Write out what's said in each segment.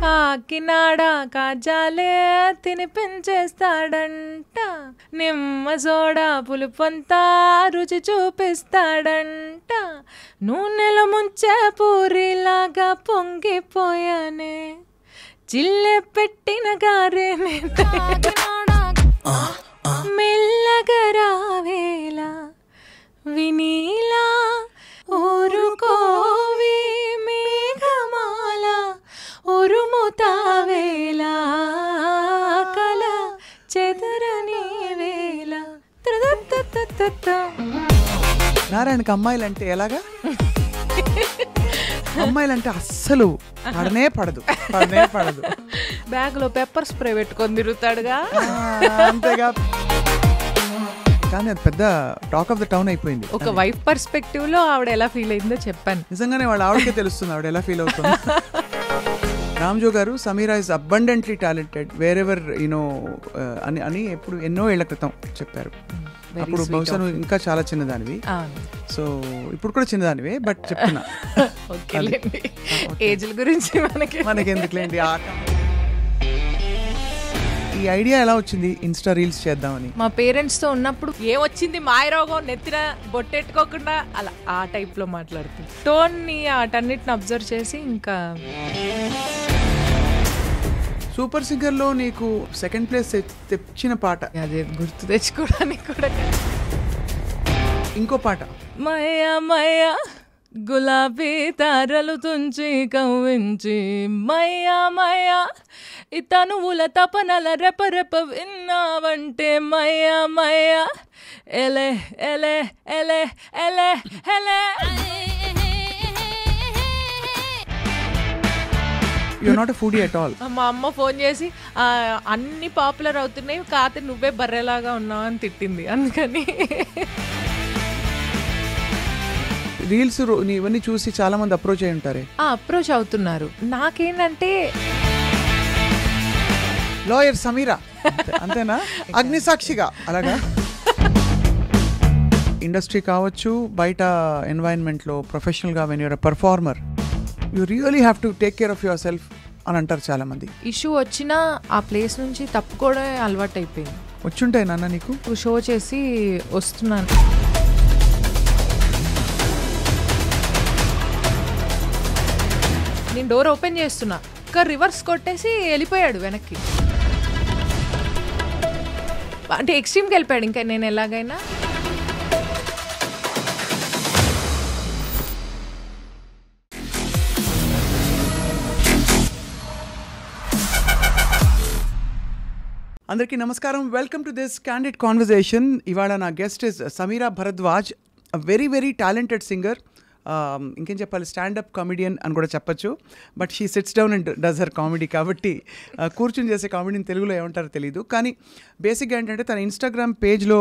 కాకినాడ కాజాలే తినిపించేస్తాడంట, నిమ్మ సోడా పులుపంతా రుచి చూపిస్తాడంట, నూనెలో ముంచే పూరిలాగా పొంగిపోయానే, చిల్లె పెట్టిన గారే మెల్లగా రావేలా వినీలా ఊరుకోవి మేఘమాల ఉరుముతావేలా కల చెదరని వేళ. నారాయణకి అమ్మాయిలంటే ఎలాగా? అమ్మాయిలంటే అస్సలు పడనే పడదు. బ్యాగ్ లో పెప్పర్ స్ప్రే పెట్టుకొని తిరుగుతాడుగా, అంతేగా. కానీ అది పెద్ద టాక్ ఆఫ్ ద టౌన్ అయిపోయింది. ఒక వైఫ్ పర్స్పెక్టివ్ లో ఆవిడ ఎలా ఫీల్ అయిందో చెప్పాను. నిజంగానే వాళ్ళ ఆవిడకే తెలుస్తుంది ఆవిడ ఎలా ఫీల్ అవుతుంది. రామ్జో గారు, Sameera is abundantly talented wear ever you know అని ఎప్పుడు ఎన్నో ఏళ్ల క్రితం చెప్పారు. అప్పుడు బహుశా నువ్వు ఇంకా చాలా చిన్నదానివి, సో ఇప్పుడు కూడా చిన్నదానివే, బట్ చెప్తున్నా ఏజ్ల గురించి మనకి ఎందుకులేండి. ఈ ఐడియా ఎలా వచ్చింది ఇన్స్టా రీల్స్ చేద్దామని? మా పేరెంట్స్ తో ఉన్నప్పుడు ఏమొచ్చింది మాయరోగం నెత్తిన బొట్టెట్టుకోకుండా అలా ఆ టైప్ లో మాట్లాడుతుంది. టోన్ ని వాటన్నిటిని అబ్జర్వ్ చేసి ఇంకా. సూపర్ సింగర్ లో నీకు సెకండ్ ప్లేస్ తెచ్చిన పాట అదే గుర్తు తెచ్చుకోవడానికి కూడా. ఇంకో పాట మయా మయా గులాబీ తారలు తుంచి కవ్వించి, మయా మయా ఇతనువుల తపనల రెపరెప విన్నావంటే, మయా మయా ఎలే ఎలే ఎలే ఎలే ఎలే. You're not a foodie at all. మా అమ్మ ఫోన్ చేసి అన్ని పాపులర్ అవుతున్నాయి కాతే నువ్వే బర్రెలాగా ఉన్నావు అని తిట్టింది, అందుకని. రీల్స్ ఇవన్నీ చూసి చాలా మంది అప్రోచ్ అయి ఉంటారే. అప్రోచ్ అవుతున్నారు. నాకేంటంటే లాయర్ సమీరా అంతేనా, అగ్నిసాక్షిగా అలాగా. ఇండస్ట్రీ కావచ్చు, బయట ఎన్వైరన్మెంట్లో ప్రొఫెషనల్గా when you're a performer you really have to take care of yourself అని అంటారు చాలా మంది. ఇష్యూ వచ్చినా ఆ ప్లేస్ నుంచి తప్పుకోవడం అలవాటు అయిపోయింది. వచ్చుంటాయి నాన్న నీకు? షో చేసి వస్తున్నాను, నేను డోర్ ఓపెన్ చేస్తున్నా, ఇంకా రివర్స్ కొట్టేసి వెళ్ళిపోయాడు వెనక్కి. అంటే ఎక్స్ట్రీమ్కి వెళ్ళిపోయాడు. ఇంకా నేను ఎలాగైనా అందరికీ నమస్కారం. Welcome to this candid conversation. ఇవాళ నా guest is Sameera Bharadwaj, a very very talented singer. ఇంకేం చెప్పాలి, స్టాండప్ కామెడియన్ అని కూడా చెప్పచ్చు. But she sits down and does her comedy, కాబట్టి కూర్చుని చేసే కామెడీని తెలుగులో ఏమంటారో తెలీదు. కానీ బేసిక్గా ఏంటంటే తన ఇన్స్టాగ్రామ్ పేజ్లో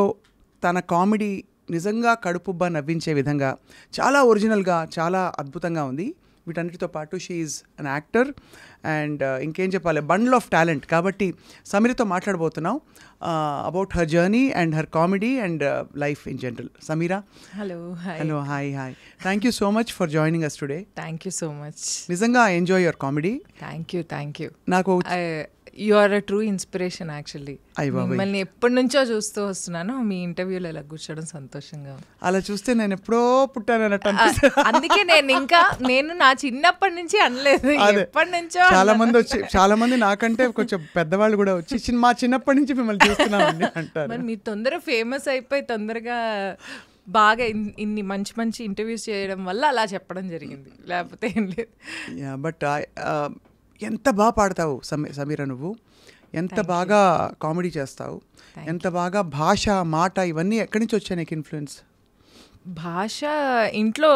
తన కామెడీ నిజంగా కడుపుబ్బా నవ్వించే విధంగా చాలా ఒరిజినల్గా, చాలా అద్భుతంగా ఉంది. వీటన్నిటితో పాటు she is an actor and ఇంకేం చెప్పాలి, బండిల్ ఆఫ్ టాలెంట్. కాబట్టి సమీరతో మాట్లాడబోతున్నాం about her journey and her comedy and life in general. Sameera, hello. Hello, hi. Thank you so much for joining us today. Thank you so much. నిజంగా I enjoy your comedy. Thank you. నాకు you are a true inspiration actually. మిమ్మల్ని ఎప్పటి నుంచో చూస్తూ వస్తున్నాను, మీ ఇంటర్వ్యూలో ఇలా కూర్చోవడం సంతోషంగా. అలా చూస్తే నేను ఎప్పుడో పుట్టానన్నట్టు. అందుకే నేను నా చిన్నప్పటి నుంచి అనలేదు, ఎప్పటి నుంచో. చాలా మంది నాకంటే కొంచెం పెద్దవాళ్ళు కూడా వచ్చి మా చిన్నప్పటి నుంచి మిమ్మల్ని చూస్తున్నామని అంటారు. మరి మీరు తొందరగా ఫేమస్ అయిపోయి తొందరగా బాగా ఇన్ని మంచి మంచి ఇంటర్వ్యూస్ చేయడం వల్ల అలా చెప్పడం జరిగింది, లేకపోతే ఏం లేదు. బట్ ఎంత బాగా పాడతావు సమీరా, నువ్వు ఎంత బాగా కామెడీ చేస్తావు, ఎంత బాగా భాష, మాట ఇవన్నీ ఎక్కడి నుంచి వచ్చాయి నీకు ఇన్ఫ్లుయెన్స్? భాష ఇంట్లో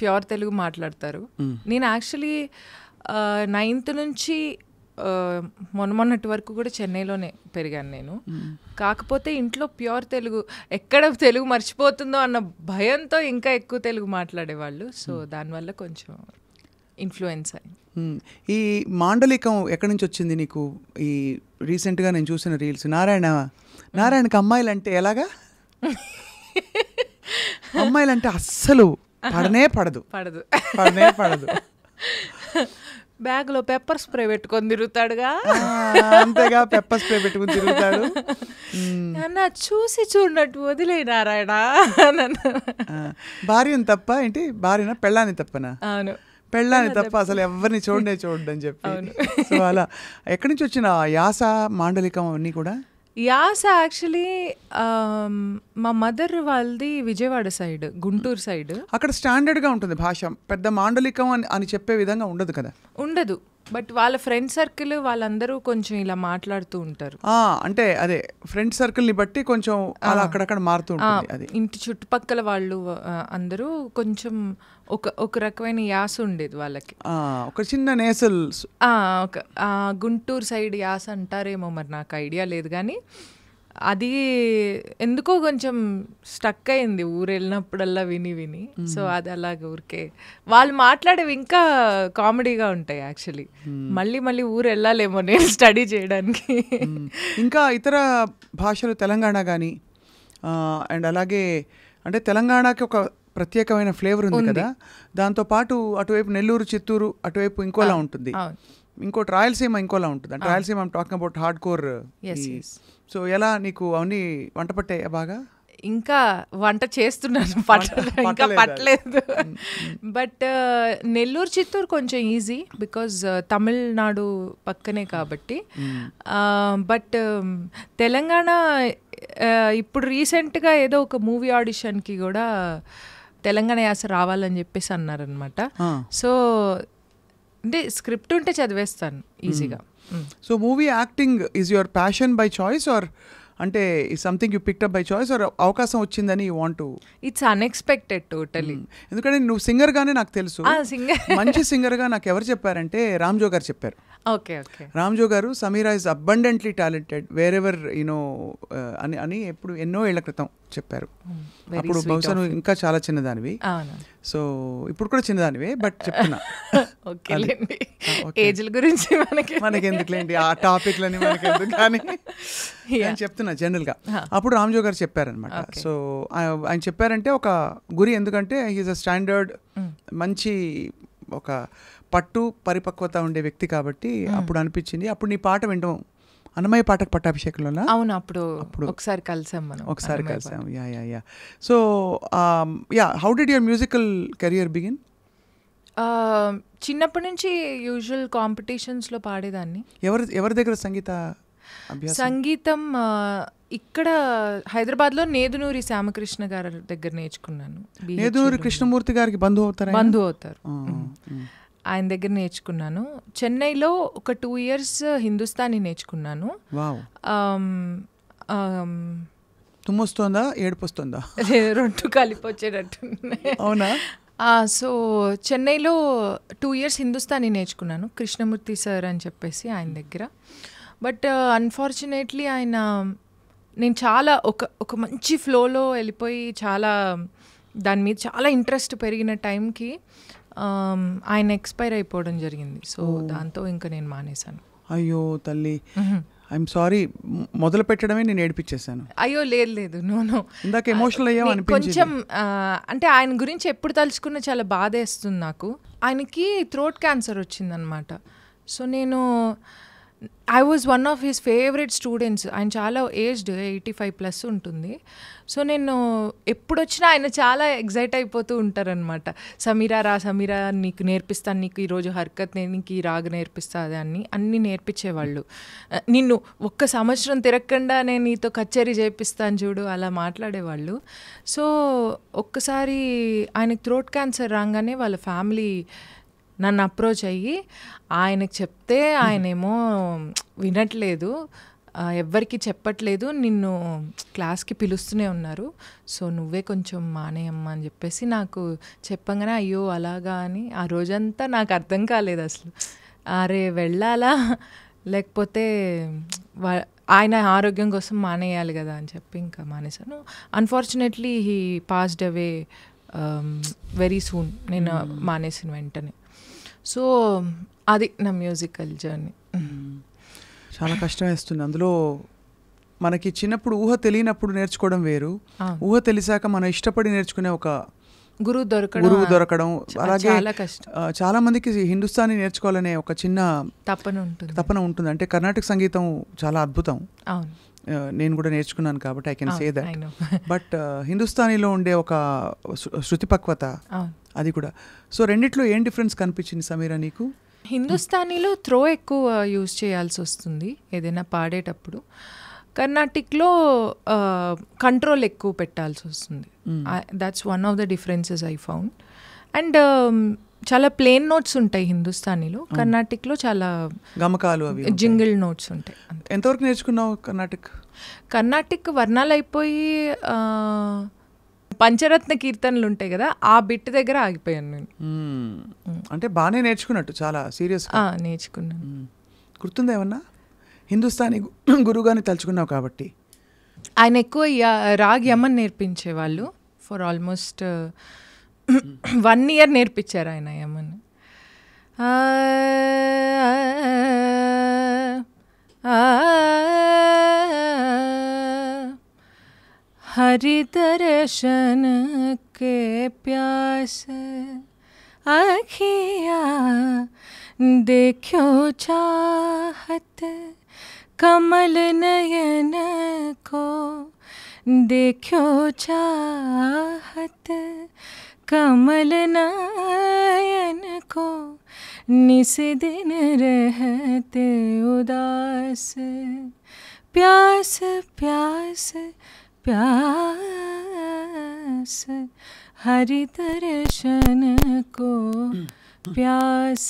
ప్యూర్ తెలుగు మాట్లాడతారు. నేను యాక్చువల్లీ 9th నుంచి మొన్నటి వరకు కూడా చెన్నైలోనే పెరిగాను నేను. కాకపోతే ఇంట్లో ప్యూర్ తెలుగు, ఎక్కడ తెలుగు మర్చిపోతుందో అన్న భయంతో ఇంకా ఎక్కువ తెలుగు మాట్లాడేవాళ్ళు. సో దానివల్ల కొంచెం ఇన్ఫ్లుయెన్స్ అయ్యింది. ఈ మాండలికం ఎక్కడి నుంచి వచ్చింది నీకు? ఈ రీసెంట్గా నేను చూసిన రీల్స్, నారాయణకి అమ్మాయిలు అంటే ఎలాగా? అమ్మాయిలంటే అస్సలు పడనే పడదు. బ్యాగ్లో పెప్పర్ స్ప్రే పెట్టుకొని తిరుగుతాడుగా. అంతేగా, పెప్పర్ స్ప్రే పెట్టుకుని తిరుగుతాడు. అన్న చూసి చూడనట్టు వదిలేనారాయణ. భార్యని తప్ప ఏంటి, భార్యనా పెళ్ళాన్ని తప్పనా? అవును, పెళ్ళాన్ని తప్ప అసలు ఎవరిని చూడని చెప్పి. సో అలా ఎక్కడి నుంచి వచ్చిన యాస, మాండలికం అవన్నీ కూడా? యాస యాక్చువల్లీ మా మదర్ వాళ్ళది విజయవాడ సైడ్, గుంటూరు సైడ్. అక్కడ స్టాండర్డ్గా ఉంటుంది భాష, పెద్ద మాండలికం అని చెప్పే విధంగా ఉండదు కదా. ఉండదు, బట్ వాళ్ళ ఫ్రెండ్ సర్కిల్ వాళ్ళందరూ కొంచెం ఇలా మాట్లాడుతూ ఉంటారు. అంటే అదే ఫ్రెండ్ సర్కిల్ని బట్టి కొంచెం అలా అక్కడక్కడ మారుతూ ఉంటుంది. అది ఇంటి చుట్టుపక్కల వాళ్ళు అందరూ కొంచెం ఒక రకమైన యాస ఉండేది వాళ్ళకి, ఒక చిన్న నేసల్. ఒక గుంటూరు సైడ్ యాస అంటారేమో, మరి నాకు ఐడియా లేదు. కానీ అది ఎందుకో కొంచెం స్టక్ అయింది ఊరు వెళ్ళినప్పుడల్లా విని. సో అది అలాగే ఊరికే వాళ్ళు మాట్లాడేవి ఇంకా కామెడీగా ఉంటాయి యాక్చువల్లీ. మళ్ళీ ఊరు వెళ్ళాలేమో నేను స్టడీ చేయడానికి. ఇంకా ఇతర భాషలు తెలంగాణ కానీ అండ్ అలాగే అంటే తెలంగాణకి ఒక ప్రత్యేకమైన ఫ్లేవర్ ఉంది కదా, దాంతోపాటు అటువైపు నెల్లూరు, చిత్తూరు అటువైపు ఇంకోలా ఉంటుంది, ఇంకోటి రాయలసీమ ఇంకోలా ఉంటుంది. అంటే Rayalaseema I'm talking about hard core. So ఎలా నీకు అవన్నీ వంట పట్టాయి బాగా? ఇంకా వంట చేస్తున్నాను, ఇంకా పట్టలేదు. బట్ నెల్లూరు, చిత్తూరు కొంచెం ఈజీ బికాజ్ తమిళనాడు పక్కనే కాబట్టి. బట్ తెలంగాణ ఇప్పుడు రీసెంట్గా ఏదో ఒక మూవీ ఆడిషన్కి కూడా తెలంగాణ యాస రావాలని చెప్పేసి అన్నారనమాట. సో అంటే స్క్రిప్ట్ ఉంటే చదివేస్తాను ఈజీగా. So movie acting is your passion by choice or అంటే something you picked up by choice or అవకాశం వచ్చిందని you want to? It's unexpected totally. ఎందుకంటే నువ్వు సింగర్గానే నాకు తెలుసు, మంచి సింగర్గా నాకు ఎవరు చెప్పారంటే రామ్జో గారు చెప్పారు. ఓకే. రామ్జో గారు Sameera is abundantly talented wear ever you know అని ఎప్పుడు ఎన్నో ఏళ్ల క్రితం చెప్పారు. అప్పుడు బహుశా నువ్వు ఇంకా చాలా చిన్నదానివి. సో ఇప్పుడు కూడా చిన్నదానివే, బట్ చెప్తున్నా ఏజ్ల గురించి మనకి ఎందుకులేండి ఆ టాపిక్లని, మనకి ఎందుకు కానీ నేను చెప్తున్నా జనరల్గా. అప్పుడు రామ్జో గారు చెప్పారనమాట. సో ఆయన చెప్పారంటే ఒక గురి, ఎందుకంటే హీఈస్ అ స్టాండర్డ్, మంచి ఒక పట్టు పరిపక్వత ఉండే వ్యక్తి కాబట్టి అప్పుడు అనిపించింది. అప్పుడు నీ పాట వింటాం అన్నమయ్య పాటకు పట్టాభిషేకంలో. అవును, అప్పుడు ఒకసారి కలిసాం మనం. Yeah. So how did your musical career begin? చిన్నప్పటి నుంచి యూజువల్ కాంపిటీషన్స్లో పాడేదాన్ని. ఎవరి దగ్గర సంగీతం? ఇక్కడ హైదరాబాద్లో నేదునూరి శ్యామకృష్ణ గారి దగ్గర నేర్చుకున్నాను. నేదునూరి కృష్ణమూర్తి గారికి బంధువు అవుతారు. ఆయన దగ్గర నేర్చుకున్నాను. చెన్నైలో ఒక 2 years హిందుస్థానీ నేర్చుకున్నాను. తుమ్మొస్తుందా, ఏడుపొస్తుందా? 2 కలిపి వచ్చేటట్టు. అవునా? సో చెన్నైలో 2 years హిందుస్థానీ నేర్చుకున్నాను, కృష్ణమూర్తి సార్ అని చెప్పేసి ఆయన దగ్గర. బట్ అన్ఫార్చునేట్లీ నేను చాలా ఒక మంచి ఫ్లోలో వెళ్ళిపోయి చాలా దాని మీద చాలా ఇంట్రెస్ట్ పెరిగిన టైంకి ఆయన ఎక్స్పైర్ అయిపోవడం జరిగింది. సో దాంతో ఇంకా నేను మానేశాను. అయ్యో తల్లి, ఐఎమ్ సారీ. మొదలు పెట్టడమే నేను ఏడిపించేసాను. అయ్యో లేదు, నో. ఇందాక ఎమోషనల్ అయ్యాం అనిపించింది. కొంచెం అంటే ఆయన గురించి ఎప్పుడు తలుచుకున్నా చాలా బాధేస్తుంది నాకు. ఆయనకి థ్రోట్ క్యాన్సర్ వచ్చిందనమాట. సో నేను I was one of his favourite students. ఆయన చాలా ఏజ్డ్, 85+ ఉంటుంది. సో నేను ఎప్పుడు వచ్చినా ఆయన చాలా ఎగ్జైట్ అయిపోతూ ఉంటారనమాట. సమీరా నీకు నేర్పిస్తాను, నీకు ఈరోజు హర్కత్, నీకు ఈ రాగ నేర్పిస్తా, అన్నీ నేర్పించేవాళ్ళు. నిన్ను 1 సంవత్సరం తిరగకుండా నేను నీతో కచేరీ చేపిస్తాను చూడు, అలా మాట్లాడేవాళ్ళు. సో ఒక్కసారి ఆయనకు థ్రోట్ క్యాన్సర్ రాగానే వాళ్ళ ఫ్యామిలీ నన్ను అప్రోచ్ అయ్యి ఆయనకు చెప్తే ఆయనేమో వినట్లేదు, ఎవ్వరికి చెప్పట్లేదు, నిన్ను క్లాస్కి పిలుస్తూనే ఉన్నారు, సో నువ్వే కొంచెం మానేయమ్మా అని చెప్పేసి నాకు చెప్పంగానే అయ్యో అలాగా అని ఆ రోజంతా నాకు అర్థం కాలేదు అసలు. అరే వెళ్ళాలా లేకపోతే ఆయన ఆరోగ్యం కోసం మానేయాలి కదా అని చెప్పి ఇంకా మానేశాను. Unfortunately he passed away very soon, నేను మానేసిన వెంటనే. సో అది నా మ్యూజికల్ జర్నీ. చాలా కష్టం వేస్తుంది. అందులో మనకి చిన్నప్పుడు ఊహ తెలియనప్పుడు నేర్చుకోవడం వేరు, ఊహ తెలిసాక మనం ఇష్టపడి నేర్చుకునే ఒక గురువు దొరకడం. అలాగే చాలా మందికి హిందుస్థానీ నేర్చుకోవాలనే ఒక చిన్న తపన ఉంటుంది. అంటే కర్ణాటక సంగీతం చాలా అద్భుతం, నేను కూడా నేర్చుకున్నాను కాబట్టి I can say that. But హిందుస్థానీలో ఉండే ఒక శృతి పక్వత అది కూడా. సో రెండిట్లో ఏం డిఫరెన్స్ కనిపించింది సమీరా నీకు? హిందుస్థానీలో త్రో ఎక్కువ యూజ్ చేయాల్సి వస్తుంది ఏదైనా పాడేటప్పుడు, కర్ణాటిక్లో కంట్రోల్ ఎక్కువ పెట్టాల్సి వస్తుంది. That's one of the differences I found. And చాలా ప్లేన్ నోట్స్ ఉంటాయి హిందుస్థానీలో, కర్ణాటిక్లో చాలా గమకాలు అవి జింగిల్ నోట్స్ ఉంటాయి. ఎంతవరకు నేర్చుకున్నావు కర్ణాటిక్? వర్ణాలు అయిపోయి పంచరత్న కీర్తనలు ఉంటాయి కదా, ఆ బిట్ దగ్గర ఆగిపోయాను నేను. అంటే బాగానే నేర్చుకున్నట్టు, చాలా సీరియస్గా నేర్చుకున్నాను. గుర్తుందా ఏమన్నా హిందుస్థానీ గురువుగాని తలుచుకున్నావు కాబట్టి? ఆయన ఎక్కువ రాగ్ యమన్ నేర్పించేవాళ్ళు. ఫర్ ఆల్మోస్ట్ 1 year నేర్పించారు ఆయన యమన్. हरि दर्शन के प्यास आँखियाँ देखो चाहत कमल नयन को, देखो चाहत कमल नयन को, निस दिन रहते उदास, प्यास प्यास प्यास हरि दर्शन को प्यास.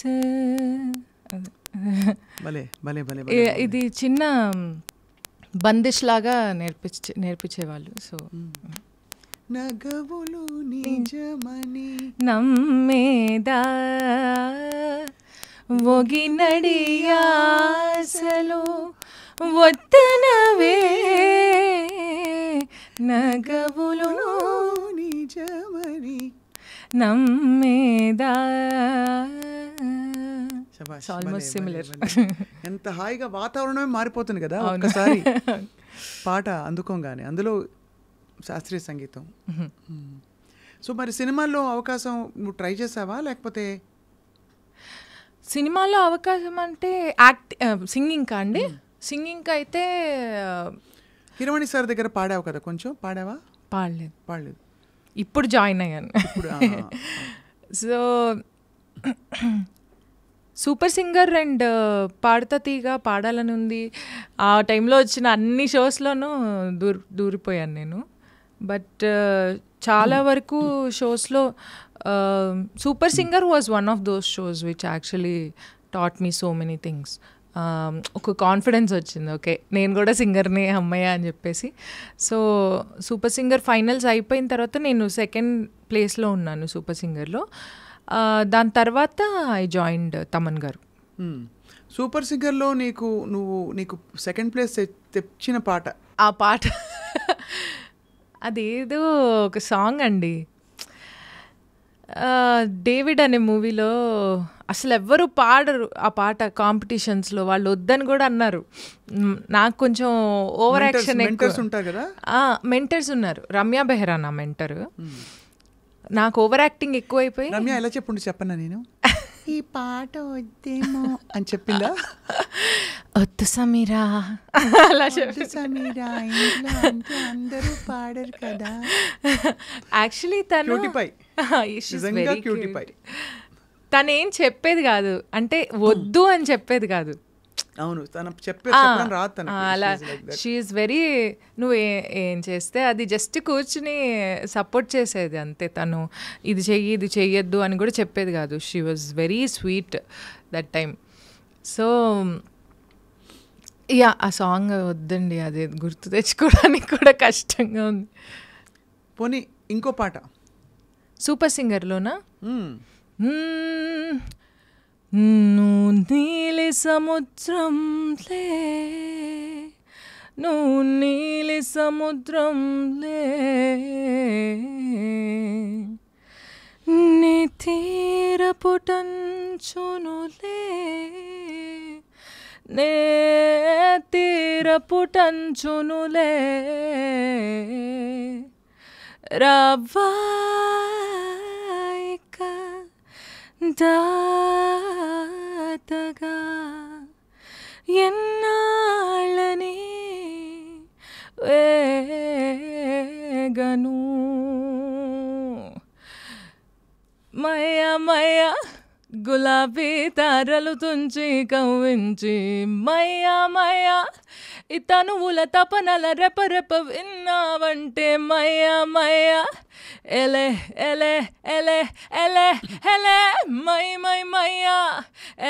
ఇది చిన్న బందిష్ లాగా నేర్పించేవాళ్ళు. సో నగవులు నిజమని నమ్మేదా ఒగినడియాసలు వద్దనవే, నగవులు నిజమని నమ్మేదా. Almost similar. ఎంత హాయిగా వాతావరణమే మారిపోతుంది కదా ఒక్కసారి పాట అందుకోగానే, అందులో శాస్త్రీయ సంగీతం. సో మరి సినిమాల్లో అవకాశం నువ్వు ట్రై చేసావా లేకపోతే? సినిమాలో అవకాశం అంటే సింగింగ్ అండి. సింగింగ్ అయితే హిరమణి సార్ దగ్గర పాడావు కదా, కొంచెం పాడావా? పాడలేదు. ఇప్పుడు జాయిన్ అయ్యాను. సో సూపర్ సింగర్ అండ్ పాడతా తీగా పాడాలని ఉంది. ఆ టైంలో వచ్చిన అన్ని షోస్లోనూ దూరిపోయాను నేను. బట్ చాలా వరకు షోస్లో Super Singer was one of those shows which actually taught me so many things. ఒక కాన్ఫిడెన్స్ వచ్చింది, ఓకే నేను కూడా సింగర్ని అమ్మయ్య అని చెప్పేసి. సో సూపర్ సింగర్ ఫైనల్స్ అయిపోయిన తర్వాత నేను 2nd ప్లేస్లో ఉన్నాను సూపర్ సింగర్లో. దాని తర్వాత ఐ జాయిన్డ్ తమన్ గారు. సూపర్ సింగర్లో నీకు 2nd ప్లేస్ తెచ్చిన పాట? ఆ పాట అదేదో ఒక సాంగ్ అండి, డేవిడ్ అనే మూవీలో. అసలు ఎవ్వరు పాడరు ఆ పాట కాంపిటీషన్స్లో, వాళ్ళు వద్దని కూడా అన్నారు. నాకు కొంచెం ఓవర్ యాక్షన్ ఉంటారు కదా, మెంటర్స్ ఉన్నారు. రమ్య బెహ్రా నా మెంటర్. నాకు ఓవర్ యాక్టింగ్ ఎక్కువైపోయి, రమ్య ఎలా చెప్పన్నా నేను ఈ పాట వద్దేమో అని చెప్పిందా? వద్దు సమీరా అలా సమీరా అందరూ పాడరు కదా. యాక్చువల్లీ తను తనేం చెప్పేది కాదు, అంటే వద్దు అని చెప్పేది కాదు. అవును, అలా షీ ఈజ్ వెరీ, నువ్వు ఏం చేస్తే అది జస్ట్ కూర్చుని సపోర్ట్ చేసేది అంతే. తను ఇది చెయ్యి ఇది చెయ్యొద్దు అని కూడా చెప్పేది కాదు. She was very sweet that time. So yeah, ఆ సాంగ్ వద్దండి, అది గుర్తు తెచ్చుకోవడానికి కూడా కష్టంగా ఉంది. పోనీ ఇంకో పాట సూపర్ సింగర్లోనా? నువ్వు నీలి సముద్రంలే, నువ్వు నీలి సముద్రంలే, నీ తీరపుటంచునులే, నే తీరపుటంచునులే రవ్వాయిక దాతగా ఎన్నాళ్ళని వేగను మయ మయ గులాబీ తారలు తుంచి కవ్వించి మయ మయ ఇతనువుల తపనల రెపరెప విన్నావంటే మయ మయ ఎలే ఎలే ఎలే ఎలే ఎలే మై మై మయ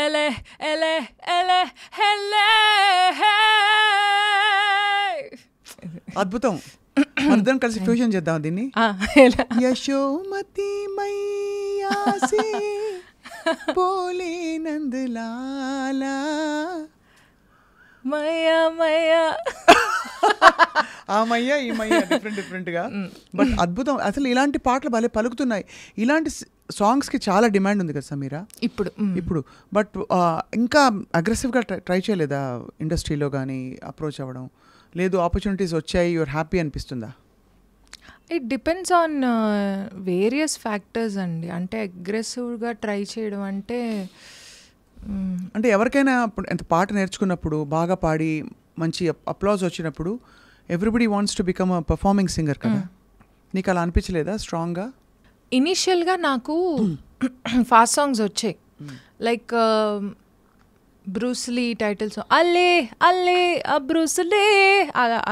ఎలే ఎలే ఎలే ఎలే. అద్భుతం. మనిద్దరం కలిసి ఫ్యూజన్ చేద్దాం దీన్ని. యశోమతి మైయాసి పోలే నందలాలా మయ్యా మయ్యా ఆ మయ్య ఈ మయ్య డిఫరెంట్గా. బట్ అద్భుతం. అసలు ఇలాంటి పాటలు భలే పలుకుతున్నాయి. ఇలాంటి సాంగ్స్కి చాలా డిమాండ్ ఉంది కదా సమీరా ఇప్పుడు. బట్ ఇంకా అగ్రెసివ్గా ట్రై చేయలేదా ఇండస్ట్రీలో కానీ అప్రోచ్ అవ్వడం? లేదు, ఆపర్చునిటీస్ వచ్చాయి, యూఆర్ హ్యాపీ అనిపిస్తుందా? It depends on various factors అండి. అంటే అగ్రెసివ్గా ట్రై చేయడం అంటే ఎవరికైనా ఎంత పాట నేర్చుకున్నప్పుడు బాగా పాడి మంచి అప్లాజ్ వచ్చినప్పుడు everybody wants to become a performing singer కదా. నీకు అలా అనిపించలేదా స్ట్రాంగ్గా? ఇనీషియల్గా నాకు ఫాస్ట్ సాంగ్స్ వచ్చాయి, లైక్ బ్రూస్లీ టైటిల్ సాంగ్ అల్లే అల్లే బ్రూస్లీ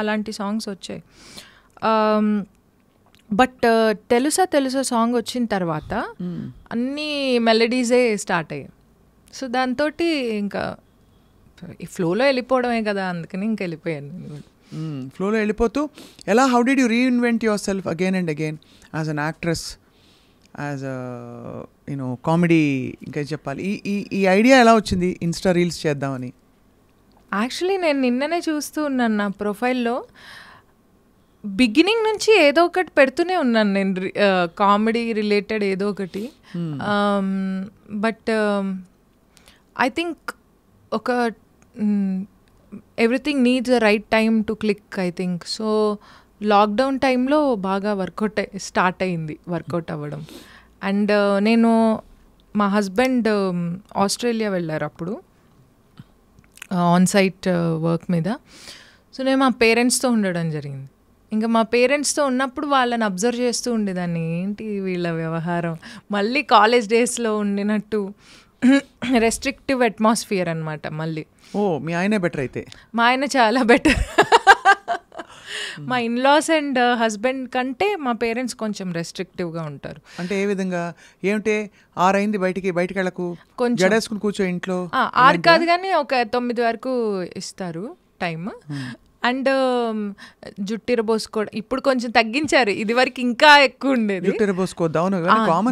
అలాంటి సాంగ్స్ వచ్చాయి. బట్ తెలుసా సాంగ్ వచ్చిన తర్వాత అన్నీ మెలడీసే స్టార్ట్ అయ్యాయి. సో దాంతో ఇంకా ఈ ఫ్లోలో వెళ్ళిపోవడమే కదా, అందుకని ఇంకా వెళ్ళిపోయాను నేను కూడా. ఫ్లోలో వెళ్ళిపోతూ ఎలా, how did you reinvent your self again and again as an actress, as you know comedy? ఇంకా చెప్పాలి, ఈ ఐడియా ఎలా వచ్చింది ఇన్స్టా రీల్స్ చేద్దామని? యాక్చువల్లీ నేను నిన్ననే చూస్తూ ఉన్నాను నా ప్రొఫైల్లో. బిగినింగ్ నుంచి ఏదో ఒకటి పెడుతూనే ఉన్నాను నేను, కామెడీ రిలేటెడ్ ఏదో ఒకటి. బట్ ఐ థింక్ ఒక everything needs a right time to click I think. So lockdown టైంలో బాగా స్టార్ట్ అయింది వర్కౌట్ అవ్వడం. అండ్ నేను మా హస్బెండ్ ఆస్ట్రేలియా వెళ్ళారు అప్పుడు ఆన్ సైట్ వర్క్ మీద. సో నేను మా పేరెంట్స్తో ఉండడం జరిగింది. ఇంకా మా పేరెంట్స్తో ఉన్నప్పుడు వాళ్ళని అబ్జర్వ్ చేస్తూ ఉండేదాన్ని, ఏంటి వీళ్ళ వ్యవహారం, మళ్ళీ కాలేజ్ డేస్లో ఉండినట్టు రెస్ట్రిక్టివ్ అట్మాస్ఫియర్ అనమాట మళ్ళీ. ఓ, మీ ఆయనే బెటర్ అయితే? మా ఆయన చాలా బెటర్. మా ఇన్లాస్ అండ్ హస్బెండ్ కంటే మా పేరెంట్స్ కొంచెం రెస్ట్రిక్టివ్గా ఉంటారు. అంటే ఏ విధంగా? ఏమిటే 6 అయింది బయటికి వెళ్ళకు, కొంచెం జడేసుకుని కూర్చో ఇంట్లో? 6 కాదు కానీ ఒక 9 వరకు ఇస్తారు టైం. అండ్ జుట్టిరబోసుకోవడం ఇప్పుడు కొంచెం తగ్గించారు, ఇది వరకు ఇంకా ఎక్కువ ఉండేది.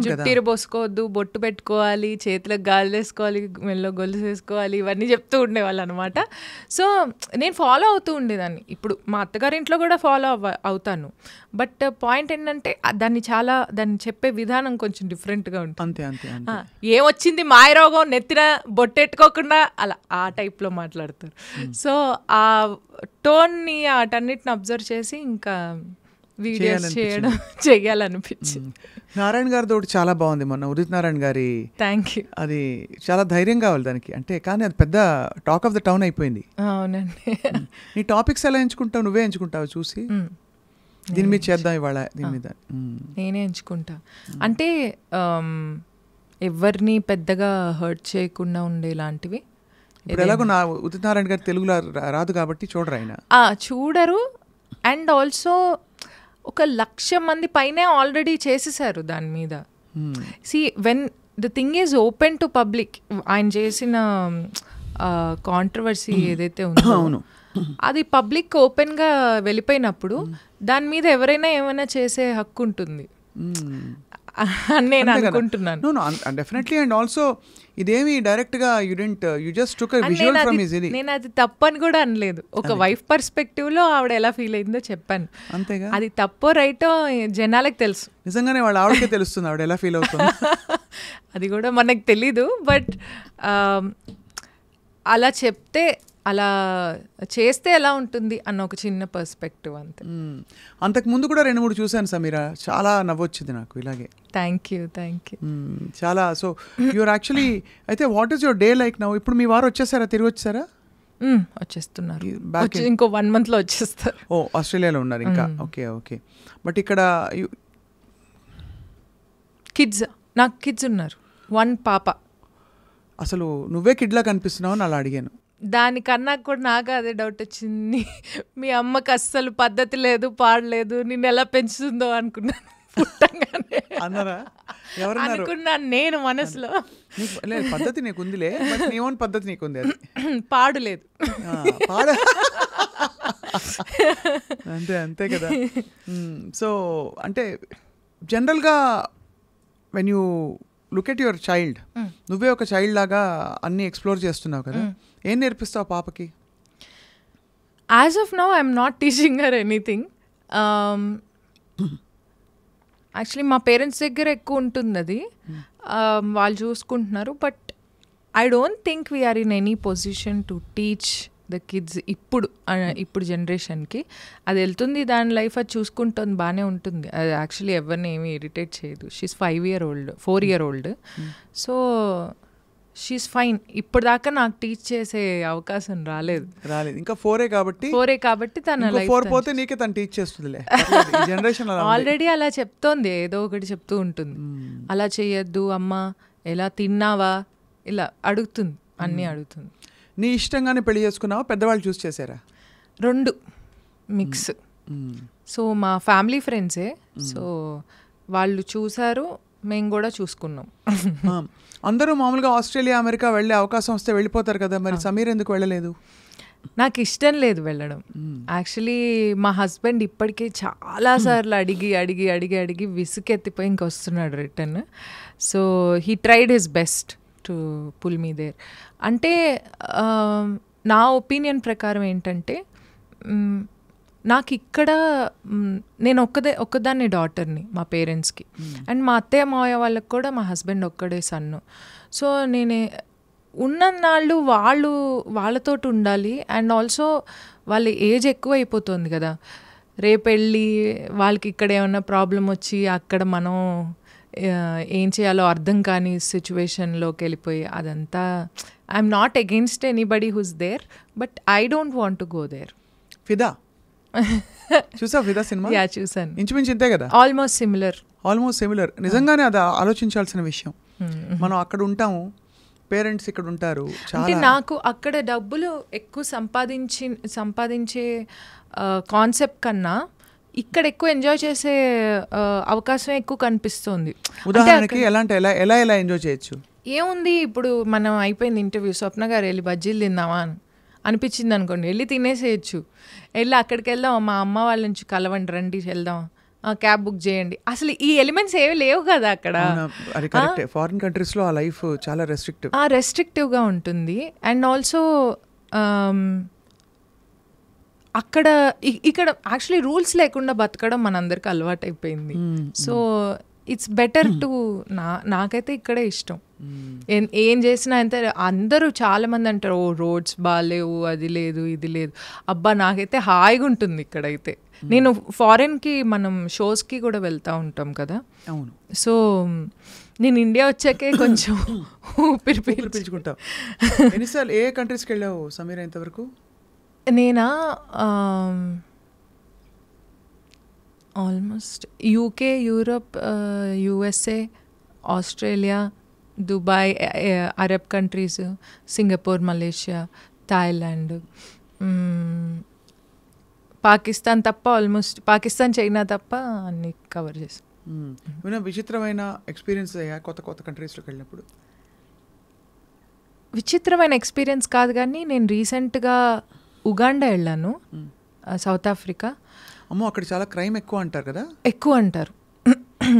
జుట్టిరబోసుకోవద్దు, బొట్టు పెట్టుకోవాలి, చేతులకు గాలి వేసుకోవాలి, మెల్లో గొలుసు వేసుకోవాలి, ఇవన్నీ చెప్తూ ఉండేవాళ్ళు అనమాట. సో నేను ఫాలో అవుతూ ఉండేదాన్ని. ఇప్పుడు మా అత్తగారింట్లో కూడా ఫాలో అవుతాను. బట్ పాయింట్ ఏంటంటే దాన్ని చెప్పే విధానం కొంచెం డిఫరెంట్గా ఉంటుంది. ఏమొచ్చింది మాయరోగం, నెత్తిన బొట్టెట్టుకోకుండా అలా ఆ టైప్లో మాట్లాడతారు. సో ఆ టోన్ని వాటన్నిటిని అబ్జర్వ్ చేసి ఇంకా వీడియోస్ చేయాలనిపించింది. నారాయణ గారితో చాలా బాగుంది మొన్న, ఉదిత్ నారాయణ గారి. Thank you. అది చాలా ధైర్యం కావాలి దానికి, అంటే కానీ అది పెద్ద టాక్ ఆఫ్ ద టౌన్ అయిపోయింది. అవునండి. నీ టాపిక్స్ ఎలా ఎంచుకుంటావు? నువ్వే ఎంచుకుంటావు చూసి దీని మీద చేద్దాం ఇవాళ, దీని మీద నేనే ఎంచుకుంటా. అంటే ఎవరిని పెద్దగా హర్ట్ చేయకుండా ఉండేలాంటివి. ఇప్పుడు ఎలాగో నా ఉదిత్ నారాయణ గారు తెలుగులో రాదు కాబట్టి చూడరు, ఆయన చూడరు. అండ్ ఆల్సో 1,00,000 మంది పైనే ఆల్రెడీ చేసేసారు దాని మీద. See when the thing is open to public, ఆయన చేసిన కాంట్రవర్సీ ఏదైతే ఉందో అది పబ్లిక్ ఓపెన్గా వెళ్ళిపోయినప్పుడు దాని మీద ఎవరైనా ఏమైనా చేసే హక్కు ఉంటుంది నేను అనుకుంటున్నాను. డెఫినెట్లీ. అండ్ ఆల్సో ఇదేమి డైరెక్ట్గా you just took a visual from his ఇది. నేను అది తప్పని కూడా అనలేదు. ఒక వైఫ్ పర్స్పెక్టివ్ లో ఆవిడ ఎలా ఫీల్ అయిందో చెప్పాను. అంతేగా. అది తప్పో రైటో జనాలకు తెలుసు. నిజంగానే వాళ్ళ ఆవిడకే తెలుస్తుంది ఆవిడ ఎలా ఫీల్ అవుతుంది. అది కూడా మనకు తెలీదు. బట్ అలా చెప్తే అలా చేస్తే ఎలా ఉంటుంది అన్న ఒక చిన్న పర్స్పెక్టివ్ అంతే. అంతకు ముందు కూడా 2-3 చూశాను సమీరా, చాలా నవ్వొచ్చింది నాకు ఇలాగే. Thank you. చాలా. సో యూఆర్ యాక్చువల్లీ అయితే what is your day like now? ఇప్పుడు మీ వారు వచ్చేసారా, తిరిగి వచ్చేసారా? వచ్చేస్తున్నారు, ఇంకో 1 monthలో వచ్చేస్తారు. ఓ, ఆస్ట్రేలియాలో ఉన్నారు ఇంకా. ఓకే. బట్ ఇక్కడ కిడ్స్, నాకు కిడ్స్ ఉన్నారు, 1 పాప. అసలు నువ్వే కిడ్లా కనిపిస్తున్నావు అని అలా అడిగాను. దానికన్నా కూడా నాకు అదే డౌట్ వచ్చింది, మీ అమ్మకి అస్సలు పద్ధతి లేదు, పాడలేదు, నిన్ను ఎలా పెంచుతుందో అనుకున్నాను పుట్టంగానే. అన్నారా? అనుకున్నాను నేను మనసులో. లేదు, పద్ధతి నీకు ఉందిలే, బట్ నీ ఓన్ పద్ధతి నీకుంది, అది పాడులేదు. అంతే కదా. సో అంటే జనరల్గా when you look at your child, నువ్వే ఒక చైల్డ్ లాగా అన్నీ ఎక్స్ప్లోర్ చేస్తున్నావు కదా, ఏం నేర్పిస్తావు పాపకి? As of now I'm not teaching her anything. Actually మా పేరెంట్స్ దగ్గర ఎక్కువ ఉంటుంది అది, వాళ్ళు చూసుకుంటున్నారు. But I don't think we're in any position to teach the kids ఇప్పుడు జనరేషన్కి. అది వెళ్తుంది, దాని లైఫ్ అది చూసుకుంటుంది, బాగానే ఉంటుంది. అది యాక్చువల్లీ ఎవరిని ఏమీ ఇరిటేట్ చేయదు. She's 4 year old. So she's fine. ఇప్పుడు దాకా నాకు టీచ్ చేసే అవకాశం రాలేదు. ఇంకా 4 కాబట్టి తన లైఫ్ 4 పోతే నీకే తను టీచ్ చేస్తుందిలే. జనరేషన్ ఆల్రెడీ అలా చెప్తోంది, ఏదో ఒకటి చెప్తూ ఉంటుంది. అలా చేయొద్దు అమ్మ, ఎలా తిన్నావా, ఇలా అడుగుతుంది, అన్నీ అడుగుతుంది. నీ ఇష్టంగానే పెళ్లి చేసుకున్నావా, పెద్దవాళ్ళు చూస్ చేశారా? 2 మిక్స్. సో మా ఫ్యామిలీ ఫ్రెండ్సే, సో వాళ్ళు చూసారు, మేము కూడా చూసుకున్నాం. అందరూ మామూలుగా ఆస్ట్రేలియా, అమెరికా వెళ్ళే అవకాశం వస్తే వెళ్ళిపోతారు కదా, మరి సమీర్ ఎందుకు వెళ్ళలేదు? నాకు ఇష్టం లేదు వెళ్ళడం. యాక్చువల్లీ మా హస్బెండ్ ఇప్పటికే చాలాసార్లు అడిగి విసుకెత్తిపోయి ఇంకొస్తున్నాడు return. So he tried his best to pull me there. అంటే నా ఒపీనియన్ ప్రకారం ఏంటంటే, నాకు ఇక్కడ నేను ఒక్కదాన్ని డాటర్ని మా పేరెంట్స్కి, అండ్ మా అత్తయ్య మావయ్య వాళ్ళకి కూడా మా హస్బెండ్ ఒక్కడే సన్ను. సో నేను ఉన్ననాళ్ళు వాళ్ళతో ఉండాలి. అండ్ ఆల్సో వాళ్ళ ఏజ్ ఎక్కువ అయిపోతుంది కదా, రేపు వెళ్ళి వాళ్ళకి ఇక్కడ ఏమన్నా ప్రాబ్లం వచ్చి అక్కడ మనం ఏం చేయాలో అర్థం కాని సిచ్యువేషన్లోకి వెళ్ళిపోయి, అదంతా I'm not against anybody who's there, but I don't want to go there. Fidaa చూసా? ఫిదా సినిమా చూసాను. ఇంచుమించు ఇంతే కదా, ఆల్మోస్ట్ సిమిలర్. నిజంగానే అది ఆలోచించాల్సిన విషయం. మనం అక్కడ ఉంటాము, పేరెంట్స్ ఇక్కడ ఉంటారు. అంటే నాకు అక్కడ డబ్బులు ఎక్కువ సంపాదించే కాన్సెప్ట్ కన్నా ఇక్కడ ఎక్కువ ఎంజాయ్ చేసే అవకాశం ఎక్కువ కనిపిస్తుంది. ఉదాహరణకి ఎలా ఎంజాయ్ చేయొచ్చు? ఏముంది, ఇప్పుడు మనం అయిపోయింది ఇంటర్వ్యూ, స్వప్న గారు వెళ్ళి బజ్జీలు తిందామా అనిపించింది అనుకోండి, వెళ్ళి తినేసేయచ్చు. వెళ్ళి అక్కడికి వెళ్దాం, మా అమ్మ వాళ్ళ నుంచి కలవండి, రండి వెళ్దాం, క్యాబ్ బుక్ చేయండి. అసలు ఈ ఎలిమెంట్స్ ఏవి లేవు కదా అక్కడ. ఫారిన్ కంట్రీస్ లో ఆ లైఫ్ చాలా రెస్ట్రిక్టివ్గా ఉంటుంది. అండ్ ఆల్సో ఇక్కడ యాక్చువల్లీ రూల్స్ లేకుండా బతకడం మనందరికి అలవాటు అయిపోయింది. సో ఇట్స్ బెటర్ టు నాకైతే ఇక్కడే ఇష్టం. ఏం చేసినా అంతే. అందరూ చాలా మంది అంటారు, ఓ రోడ్స్ బాగాలేవు, అది లేదు ఇది లేదు. అబ్బా నాకైతే హాయిగా ఉంటుంది ఇక్కడైతే. నేను ఫారెన్కి మనం షోస్కి కూడా వెళ్తూ ఉంటాం కదా. అవును. సో నేను ఇండియా వచ్చాకే కొంచెం ఊపిరి పీల్చుకుంటావు. ఎన్నిసార్లు ఏ కంట్రీస్కి వెళ్ళావు సమీరా ఇంతవరకు? నేనా almost UK, Europe, USA, Australia, Dubai, Arab countries, Singapore, Malaysia, Thailand, Pakistan తప్ప ఆల్మోస్ట్ పాకిస్తాన్, చైనా తప్ప అన్ని కవర్ చేసాం. విచిత్రమైన ఎక్స్పీరియన్స్ కొత్త కంట్రీస్లోకి వెళ్ళినప్పుడు? విచిత్రమైన ఎక్స్పీరియన్స్ కాదు, కానీ నేను రీసెంట్గా ఉగాండా వెళ్ళాను, సౌత్ ఆఫ్రికా. అమ్మో, అక్కడ చాలా క్రైమ్ ఎక్కువ అంటారు కదా. ఎక్కువ అంటారు,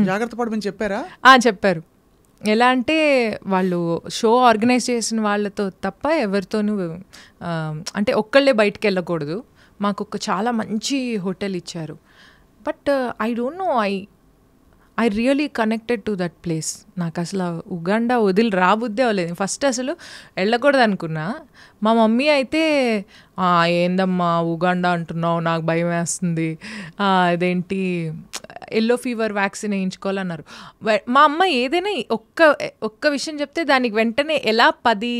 జాగ్రత్త పడమని చెప్పారా? చెప్పారు. ఎలా అంటే వాళ్ళు షో ఆర్గనైజ్ చేసిన వాళ్ళతో తప్ప ఎవరితోనూ, అంటే ఒక్కళ్ళే బయటికి వెళ్ళకూడదు. మాకు చాలా మంచి హోటల్ ఇచ్చారు. But I don't know, I really connected to that place. నాకు అసలు ఉగాండా వదిలి రాబుద్దే అవ్వలేదు. ఫస్ట్ అసలు వెళ్ళకూడదు అనుకున్నా. మా మమ్మీ అయితే ఏందమ్మా ఉగాండా అంటున్నావు, నాకు భయం వేస్తుంది, అదేంటి ఎల్లో ఫీవర్ వ్యాక్సిన్ వేయించుకోవాలన్నారు. మా అమ్మ ఏదైనా ఒక్క విషయం చెప్తే దానికి వెంటనే ఎలా 10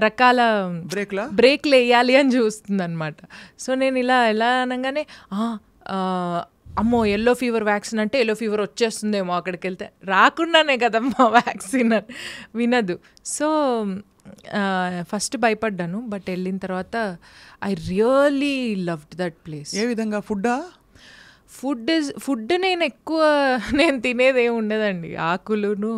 రకాల బ్రేక్లు వేయాలి అని చూస్తుంది అనమాట. సో నేను ఎలా అనగానే అమ్మో ఎల్లో ఫీవర్ వ్యాక్సిన్ అంటే ఎల్లో ఫీవర్ వచ్చేస్తుందేమో అక్కడికి వెళ్తే, రాకుండానే కదమ్మా వ్యాక్సిన్ వినదు. సో ఫస్ట్ భయపడ్డాను, బట్ వెళ్ళిన తర్వాత I really loved that place. ఏ విధంగా? ఫుడ్ నేను తినేది ఏమి ఉండదండి, ఆకులును.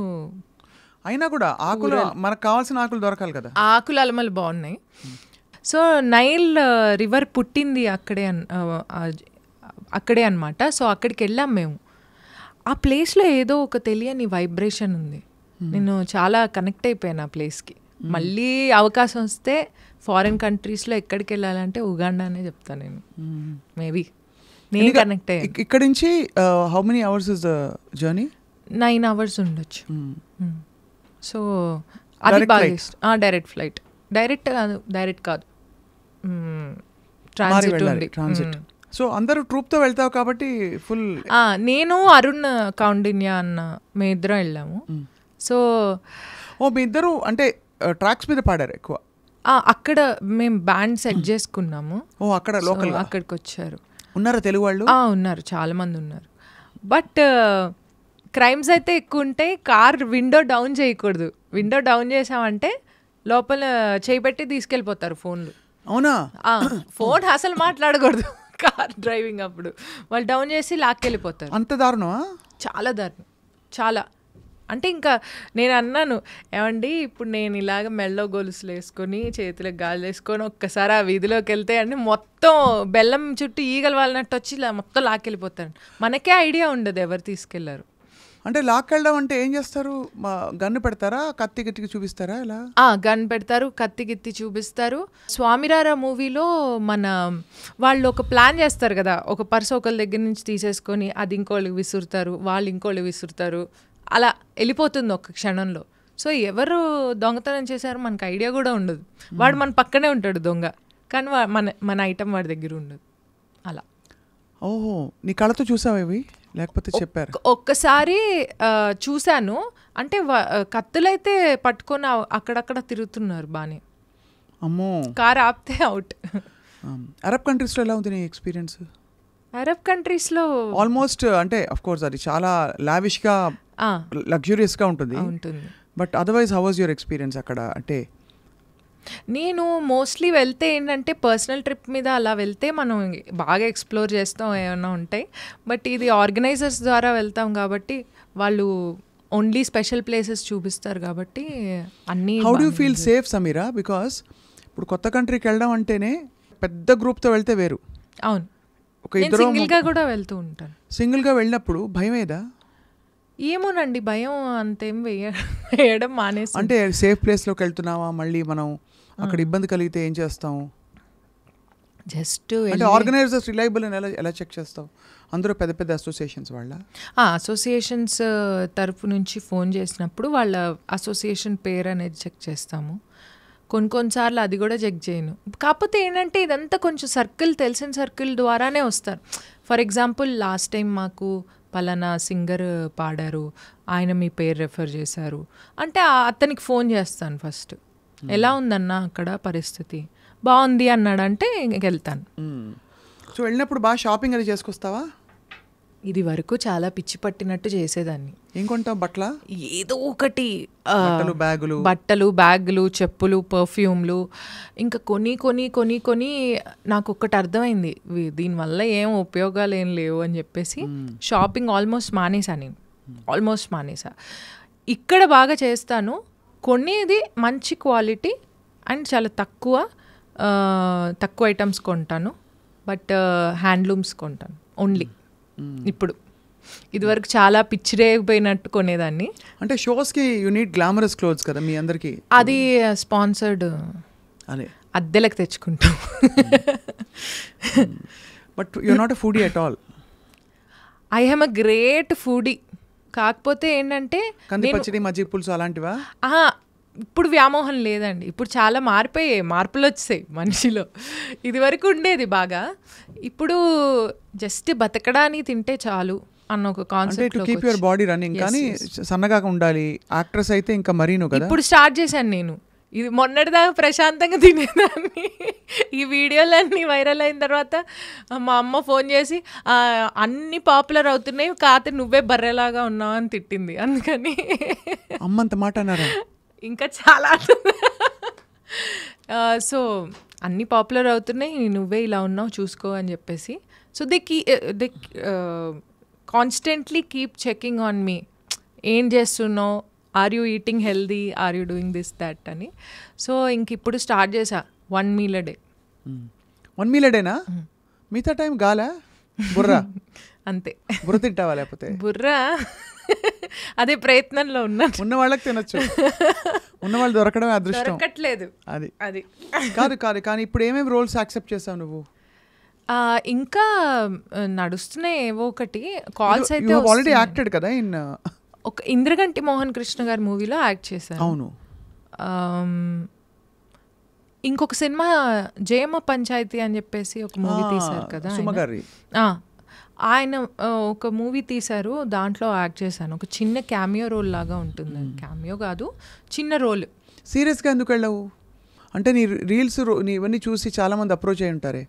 అయినా కూడా ఆకులు మనకు కావాల్సిన ఆకులు దొరకాలి కదా. ఆకులు అలమలు బాగున్నాయి. సో నైల్ రివర్ పుట్టింది అక్కడే అనమాట. సో అక్కడికి వెళ్ళాం మేము. ఆ ప్లేస్లో ఏదో ఒక తెలియని వైబ్రేషన్ ఉంది. నేను చాలా కనెక్ట్ అయిపోయాను ఆ ప్లేస్కి. మళ్ళీ అవకాశం వస్తే ఫారిన్ కంట్రీస్లో ఎక్కడికి వెళ్ళాలంటే ఉగాండానే చెప్తాను నేను. మేబీ నేను కనెక్ట్ అయ్యాను. ఇక్కడ నుంచి how many hours is the journey? 9 hours ఉండొచ్చు. సో అది బాగా ఇష్టం. Direct flight. డైరెక్ట్ కాదు, ట్రాన్సిట్ ఉంది. సో అందరూ ట్రూప్తో వెళ్తావు కాబట్టి ఫుల్. నేను అరుణ్ కౌండిన్యా అన్న మీ ఇద్దరం వెళ్ళాము. సో మీ ఇద్దరు అంటే ట్రాక్స్ మీద పాడారు ఎక్కువ? అక్కడ మేము బ్యాండ్ సెట్ చేసుకున్నాము. అక్కడ లోకల్ అక్కడికి వచ్చారు. ఉన్నారా తెలుగు వాళ్ళు? ఉన్నారు, చాలా మంది ఉన్నారు. బట్ క్రైమ్స్ అయితే ఎక్కువ ఉంటాయి. కార్ విండో డౌన్ చేయకూడదు. విండో డౌన్ చేసామంటే లోపల చేయిపెట్టి తీసుకెళ్ళిపోతారు ఫోన్లు. అవునా? ఫోన్ అసలు మాట్లాడకూడదు కార్ డ్రైవింగ్ అప్పుడు. వాళ్ళు డౌన్ చేసి లాక్కెళ్ళిపోతారు. అంత దారుణమా? చాలా దారుణం, చాలా. అంటే ఇంకా నేను అన్నాను, ఏమండి ఇప్పుడు నేను ఇలాగ మెల్లో గొలుసులు వేసుకొని చేతులకు గాలి వేసుకొని ఒక్కసారి ఆ వీధిలోకి వెళ్తే అంటే మొత్తం బెల్లం చుట్టూ ఈగలు వాళ్ళనట్టు వచ్చి ఇలా మొత్తం లాక్కెళ్ళిపోతారు. మనకే ఐడియా ఉండదు ఎవరు తీసుకెళ్లారు. అంటే లాక్కెళ్ళడం అంటే ఏం చేస్తారు? గన్ను పెడతారా, కత్తి గిత్తికి చూపిస్తారా? ఇలా గన్ పెడతారు, కత్తి గిత్తి చూపిస్తారు. స్వామిరారా మూవీలో వాళ్ళు ఒక ప్లాన్ చేస్తారు కదా, ఒక పర్స్ ఒకళ్ళ దగ్గర నుంచి తీసేసుకొని అది ఇంకోళ్ళకి విసురుతారు, వాళ్ళు ఇంకోళ్ళకి విసురుతారు, అలా వెళ్ళిపోతుంది ఒక క్షణంలో. సో ఎవరు దొంగతనం చేశారో మనకు ఐడియా కూడా ఉండదు. వాడు మన పక్కనే ఉంటాడు దొంగ, కానీ మన ఐటమ్ వాడి దగ్గర ఉండదు. అలా. ఓహో, నీ కళ్ళతో చూసావా ఇవి లేకపోతే చెప్పారు? ఒక్కసారి చూశాను. అంటే కత్తులైతే పట్టుకొని అక్కడక్కడ తిరుగుతున్నారు బానే. అమ్మో. కార్ ఆపితే అవుట్. అరబ్ కంట్రీస్లో ఎలా ఉంది నీ ఎక్స్పీరియన్స్? అరబ్ కంట్రీస్లో ఆల్మోస్ట్ అంటే అఫ్ కోర్స్ అది చాలా లావిష్గా లగ్జూరియస్గా ఉంటుంది. But otherwise how was your experience అక్కడ? అంటే నేను మోస్ట్లీ వెళ్తే ఏంటంటే పర్సనల్ ట్రిప్ మీద అలా వెళ్తే మనం బాగా ఎక్స్ప్లోర్ చేస్తాం, ఏమైనా ఉంటాయి. బట్ ఇది ఆర్గనైజర్స్ ద్వారా వెళ్తాం కాబట్టి వాళ్ళు ఓన్లీ స్పెషల్ ప్లేసెస్ చూపిస్తారు కాబట్టి అన్నీ. How do feel safe Sameera? Because ఇప్పుడు కొత్త కంట్రీకి వెళ్ళడం అంటేనే పెద్ద గ్రూప్తో వెళ్తే వేరు. అవును, ఒక ఇద్దరు సింగిల్గా కూడా వెళ్తూ ఉంటాను. సింగిల్గా వెళ్ళినప్పుడు భయం ఏదా? ఏమోనండి, భయం అంతేం వేయడం మానేసి. అంటే సేఫ్ ప్లేస్లోకి వెళ్తున్నావా, మళ్ళీ మనం అక్కడ ఇబ్బంది కలిగితే ఏం చేస్తాం? జస్ట్ అంటే ఆర్గనైజర్స్ రిలయబుల్ అని ఎలా చెక్ చేస్తావు? అందరూ పెద్ద పెద్ద అసోసియేషన్స్ వాళ్ళ? అసోసియేషన్స్ తరఫు నుంచి ఫోన్ చేసినప్పుడు వాళ్ళ అసోసియేషన్ పేరు అనేది చెక్ చేస్తాము. కొన్నిసార్లు అది కూడా చెక్ చేయను. కాకపోతే ఏంటంటే ఇదంతా కొంచెం తెలిసిన సర్కిల్ ద్వారానే వస్తారు. ఫర్ ఎగ్జాంపుల్ లాస్ట్ టైం మాకు పలానా సింగర్ పాడారు, ఆయన మీ పేరు రెఫర్ చేశారు అంటే అతనికి ఫోన్ చేస్తాను ఫస్ట్. ఎలా ఉందన్నా అక్కడ పరిస్థితి, బాగుంది అన్నాడంటే వెళ్తాను. సో వెళ్ళినప్పుడు బాగా షాపింగ్ అది చేసుకొస్తావా? ఇది వరకు చాలా పిచ్చి పట్టినట్టు చేసేదాన్ని. ఏం కొంటావు? ఏదో ఒకటి, బట్టలు, బ్యాగులు, చెప్పులు, పర్ఫ్యూమ్లు, ఇంకా కొని నాకు ఒక్కటి అర్థమైంది, దీనివల్ల ఏం ఉపయోగాలు ఏం లేవు అని చెప్పేసి షాపింగ్ ఆల్మోస్ట్ మానేసా. ఇక్కడ బాగా చేస్తాను, కొనేది మంచి క్వాలిటీ అండ్ చాలా తక్కువ ఐటమ్స్ కొంటాను. బట్ హ్యాండ్లూమ్స్ కొంటాను ఓన్లీ. ఇప్పుడు ఇదివరకు చాలా పిచ్చిరేగిపోయినట్టు కొనేదాన్ని. అంటే షోస్కి యూ నీడ్ గ్లామరస్ క్లోత్స్ కదా మీ అందరికి. అది స్పాన్సర్డ్, అదే అద్దెలకు తెచ్చుకుంటాం. But you are not a foodie at all. I am a great foodie. కాకపోతే ఏంటంటే కంది పచ్చడి మజ్జిగ పులుసు అలాంటివా? ఇప్పుడు వ్యామోహం లేదండి. ఇప్పుడు చాలా మారిపోయాయి, మార్పులు వచ్చాయి మనిషిలో. ఇది వరకు ఉండేది బాగా, ఇప్పుడు జస్ట్ బతకడానికి తింటే చాలు అన్న ఒక concept. Keep your body running, కానీ సన్నగా ఉండాలి. యాక్ట్రెస్ అయితే ఇంకా మరీను కదా. ఇప్పుడు స్టార్ట్ చేశాను నేను. ఇది మొన్నటిదాకా ప్రశాంతంగా తినేదాన్ని. ఈ వీడియోలన్నీ వైరల్ అయిన తర్వాత మా అమ్మ ఫోన్ చేసి అన్ని పాపులర్ అవుతున్నాయి, కాకపోతే నువ్వే బర్రెలాగా ఉన్నావు అని తిట్టింది. అందుకని అమ్మంత మాట అన్నారా? ఇంకా చాలా. సో అన్ని పాపులర్ అవుతున్నాయి, నువ్వే ఇలా ఉన్నావు చూసుకో అని చెప్పేసి. So they constantly keep checking on me. ఏం చేస్తున్నావు, are you eating healthy, are you doing this that అని. సో ఇంక ఇప్పుడు స్టార్ట్ చేసా 1 meal a day. 1 meal a day నా? మిగతా టైం గాలా బుర్రా అంతే. బుర్ర తింటావా? లేకపోతే బుర్రా అదే ప్రయత్నంలో ఉన్న వాళ్ళకి తినొచ్చు, ఉన్నవాళ్ళు దొరకడమే అదృష్టం. దొరకట్లేదు అది అది కాదు. కానీ ఇప్పుడు ఏమేమి రోల్స్ యాక్సెప్ట్ చేసావు నువ్వు? ఇంకా నడుస్తున్నాయి ఏవో ఒకటి కాల్స్ అయితే. ఆల్రెడీ యాక్టెడ్ కదా ఇన్ ఒక ఇంద్రగంటి మోహన్ కృష్ణ గారి మూవీలో యాక్ట్ చేశాను. అవును. ఇంకొక సినిమా జయమ్మ పంచాయతీ అని చెప్పేసి ఒక మూవీ తీశారు కదా సుమగారి. ఆయన ఒక మూవీ తీశారు, దాంట్లో యాక్ట్ చేశాను. ఒక చిన్న క్యామియో రోల్ లాగా ఉంటుంది. క్యామియో కాదు, చిన్న రోల్. సీరియస్గా ఎందుకు వెళ్ళావు? అంటే నీ రీల్స్ ఇవన్నీ చూసి చాలామంది అప్రోచ్ అయి ఉంటారే.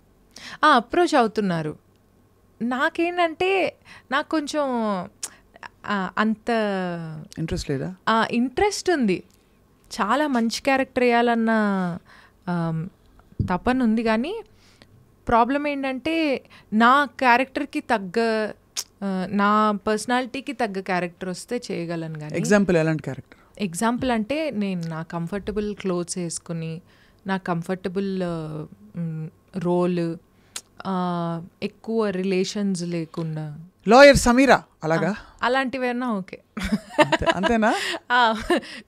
అప్రోచ్ అవుతున్నారు. నాకేంటంటే నాకు కొంచెం అంత ఇంట్రెస్ట్ లేదా? ఇంట్రెస్ట్ ఉంది, చాలా మంచి క్యారెక్టర్ వేయాలన్న తపన ఉంది. కానీ ప్రాబ్లం ఏంటంటే నా క్యారెక్టర్కి తగ్గ, నా పర్సనాలిటీకి తగ్గ క్యారెక్టర్ వస్తే చేయగలను. కానీ ఎగ్జాంపుల్ ఎలాంటి క్యారెక్టర్? ఎగ్జాంపుల్ అంటే నేను నా కంఫర్టబుల్ క్లోత్స్ వేసుకుని, నా కంఫర్టబుల్ రోల్, ఎక్కువ రిలేషన్స్ లేకుండా. లాయర్ సమీరా అలాగా? అలాంటివైనా ఓకే. అంతేనా?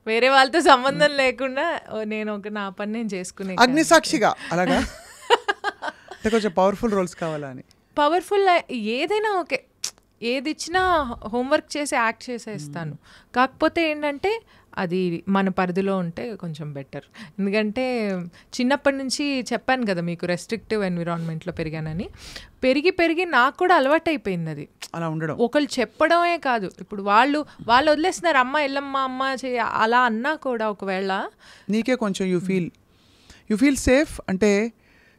వేరే వాళ్ళతో సంబంధం లేకుండా నేను నా పని నేను చేసుకునే. అగ్నిసాక్షిగా అలాగా? కొంచెం పవర్ఫుల్ రోల్స్ కావాలా అని? పవర్ఫుల్ ఏదైనా ఓకే, ఏది ఇచ్చినా హోంవర్క్ చేసి యాక్ట్ చేసేస్తాను. కాకపోతే ఏంటంటే అది మన పరిధిలో ఉంటే కొంచెం బెటర్. ఎందుకంటే చిన్నప్పటి నుంచి చెప్పాను కదా మీకు, రెస్ట్రిక్టివ్ ఎన్విరాన్మెంట్లో పెరిగానని. పెరిగి నాకు కూడా అలవాటు అయిపోయింది అది అలా ఉండడం. ఒకళ్ళు చెప్పడమే కాదు, ఇప్పుడు వాళ్ళు వదిలేస్తున్నారు, అమ్మ ఎల్లమ్మ అమ్మ అలా అన్నా కూడా ఒకవేళ నీకే కొంచెం యూ ఫీల్ సేఫ్. అంటే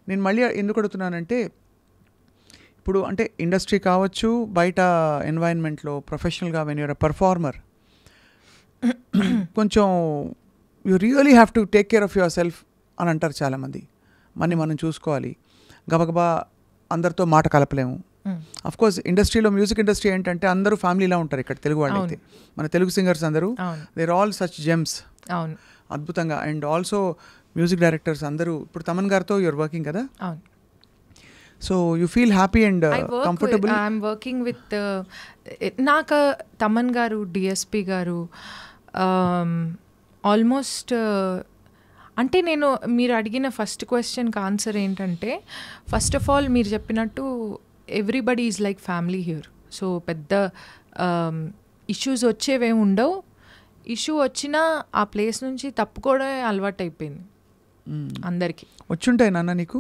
నేను మళ్ళీ ఎందుకు అడుగుతున్నానంటే, ఇప్పుడు అంటే ఇండస్ట్రీ కావచ్చు, బయట ఎన్వైరన్మెంట్లో ప్రొఫెషనల్గా వెన్ యూర్ అ పర్ఫార్మర్, కొంచెం you really have to take care of yourself అని అంటారు చాలామంది. మనం చూసుకోవాలి, గబగబా అందరితో మాట కలపలేము. అఫ్కోర్స్ ఇండస్ట్రీలో, మ్యూజిక్ ఇండస్ట్రీ ఏంటంటే అందరూ ఫ్యామిలీలా ఉంటారు ఇక్కడ తెలుగు వాళ్ళు అయితే. మన తెలుగు సింగర్స్ అందరూ దేర్ ఆల్ సచ్ జెమ్స్, అద్భుతంగా. అండ్ ఆల్సో మ్యూజిక్ డైరెక్టర్స్ అందరూ, ఇప్పుడు తమన్ గారితో యూఆర్ వర్కింగ్ కదా, so you feel happy and comfortable. I'm working with నాకు తమన్ గారు, డిఎస్పి గారు, ఆల్మోస్ట్ అంటే నేను మీరు అడిగిన ఫస్ట్ క్వశ్చన్కి ఆన్సర్ ఏంటంటే, ఫస్ట్ ఆఫ్ ఆల్ మీరు చెప్పినట్టు everybody is like family here. So పెద్ద ఇష్యూస్ వచ్చేవేమి ఉండవు. ఇష్యూ వచ్చినా ఆ ప్లేస్ నుంచి తప్పుకోవడమే అలవాటు అయిపోయింది అందరికీ. వచ్చుంటాయి నాన్న నీకు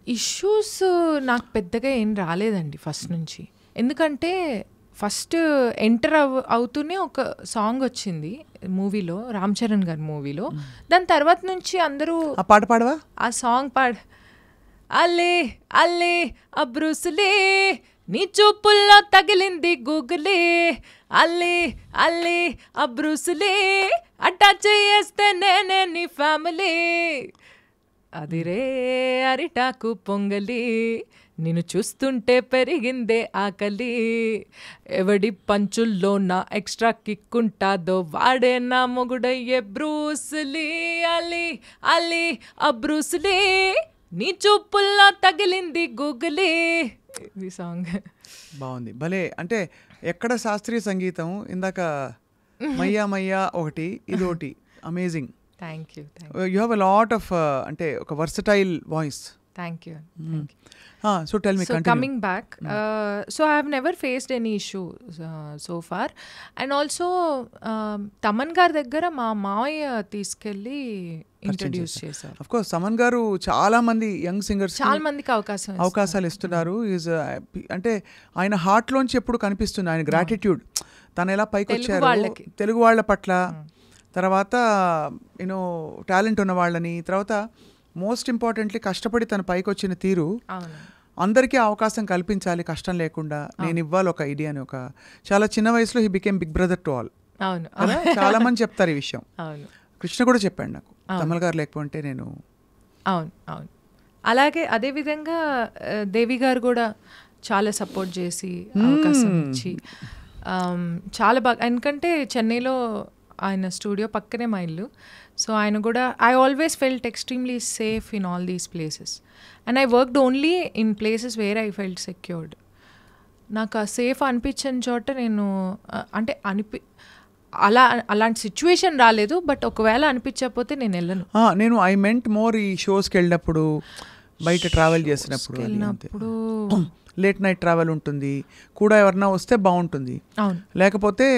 ఇష్యూస్? నాకు పెద్దగా ఏం రాలేదండి ఫస్ట్ నుంచి. ఎందుకంటే ఫస్ట్ ఎంటర్ అవుతూనే ఒక సాంగ్ వచ్చింది మూవీలో, రామ్ చరణ్ గారి మూవీలో. దాని తర్వాత నుంచి అందరూ ఆ పాట పాడవా? ఆ సాంగ్ అల్లే అల్లే అబ్రూసులే నీ చూపుల్లో తగిలింది గూగులే, అల్లే అల్లే అబ్రూసులే అటాచ్ చేస్తే నేనే నీ ఫ్యామిలీ, అదిరే అరిటాకు పొంగలి నిన్ను చూస్తుంటే పెరిగిందే ఆకలి, ఎవడి పంచుల్లో నా ఎక్స్ట్రా కిక్కుంటాదో వాడే నా మొగుడయ్యే బ్రూసులీ, అలీ అలీ అబ్రూసులీ నీ చూపుల్లో తగిలింది గూగులీ. ఈ సాంగ్ బాగుంది భలే. అంటే ఎక్కడ శాస్త్రీయ సంగీతం, ఇందాక మయ్యా మయ్యా ఒకటి, ఇది ఒకటి amazing. Thank you. You have a lot of అంటే ఒక versatile voice. Thank you. So tell me So coming back, so I have never faced any issue so far. And also Thaman గారి దగ్గర మా మావయ్య తీసుకెళ్ళి ఇంట్రడ్యూస్ చేశారు. ఆఫ్ కోర్స్ తమన్ గారు చాలా మంది యంగ్ సింగర్స్ చాలా మందికి అవకాశాలు ఇస్తున్నారు. ఈజ్ అంటే ఆయన హార్ట్ లోంచి ఎప్పుడు కనిపిస్తుంది ఆయన గ్రాటిట్యూడ్. తను ఎలా పైకి వచ్చారు తెలుగు వాళ్ళ పట్ల, తర్వాత యూనో టాలెంట్ ఉన్న వాళ్ళని, తర్వాత మోస్ట్ ఇంపార్టెంట్లీ కష్టపడి తన పైకి వచ్చిన తీరు, అందరికీ అవకాశం కల్పించాలి కష్టం లేకుండా, నేను ఇవ్వాలి ఒక ఐడియా అని. ఒక చాలా చిన్న వయసులో he became big brother to all. చాలా మంది చెప్తారు ఈ విషయం. కృష్ణ కూడా చెప్పాడు నాకు, తమల్ గారు లేకపోతే నేను. అవును అవును. అలాగే అదేవిధంగా దేవి గారు కూడా చాలా సపోర్ట్ చేసి అవకాశం ఇచ్చి చాలా బాగా, ఎందుకంటే చెన్నైలో ఆయన స్టూడియో పక్కనే మా ఇల్లు. సో ఆయన కూడా I always felt extremely safe in all these places and I worked only in places where I felt secured. నాకు ఆ సేఫ్ అనిపించని చోట నేను అంటే అలాంటి సిచ్యువేషన్ రాలేదు, బట్ ఒకవేళ అనిపించకపోతే నేను వెళ్ళను. నేను ఐ మెంట్ మోర్ ఈ షోస్కి వెళ్ళినప్పుడు, బయట ట్రావెల్ చేసినప్పుడు, లేట్ నైట్ ట్రావెల్ ఉంటుంది కూడా, ఎవరన్నా వస్తే బాగుంటుంది, లేకపోతే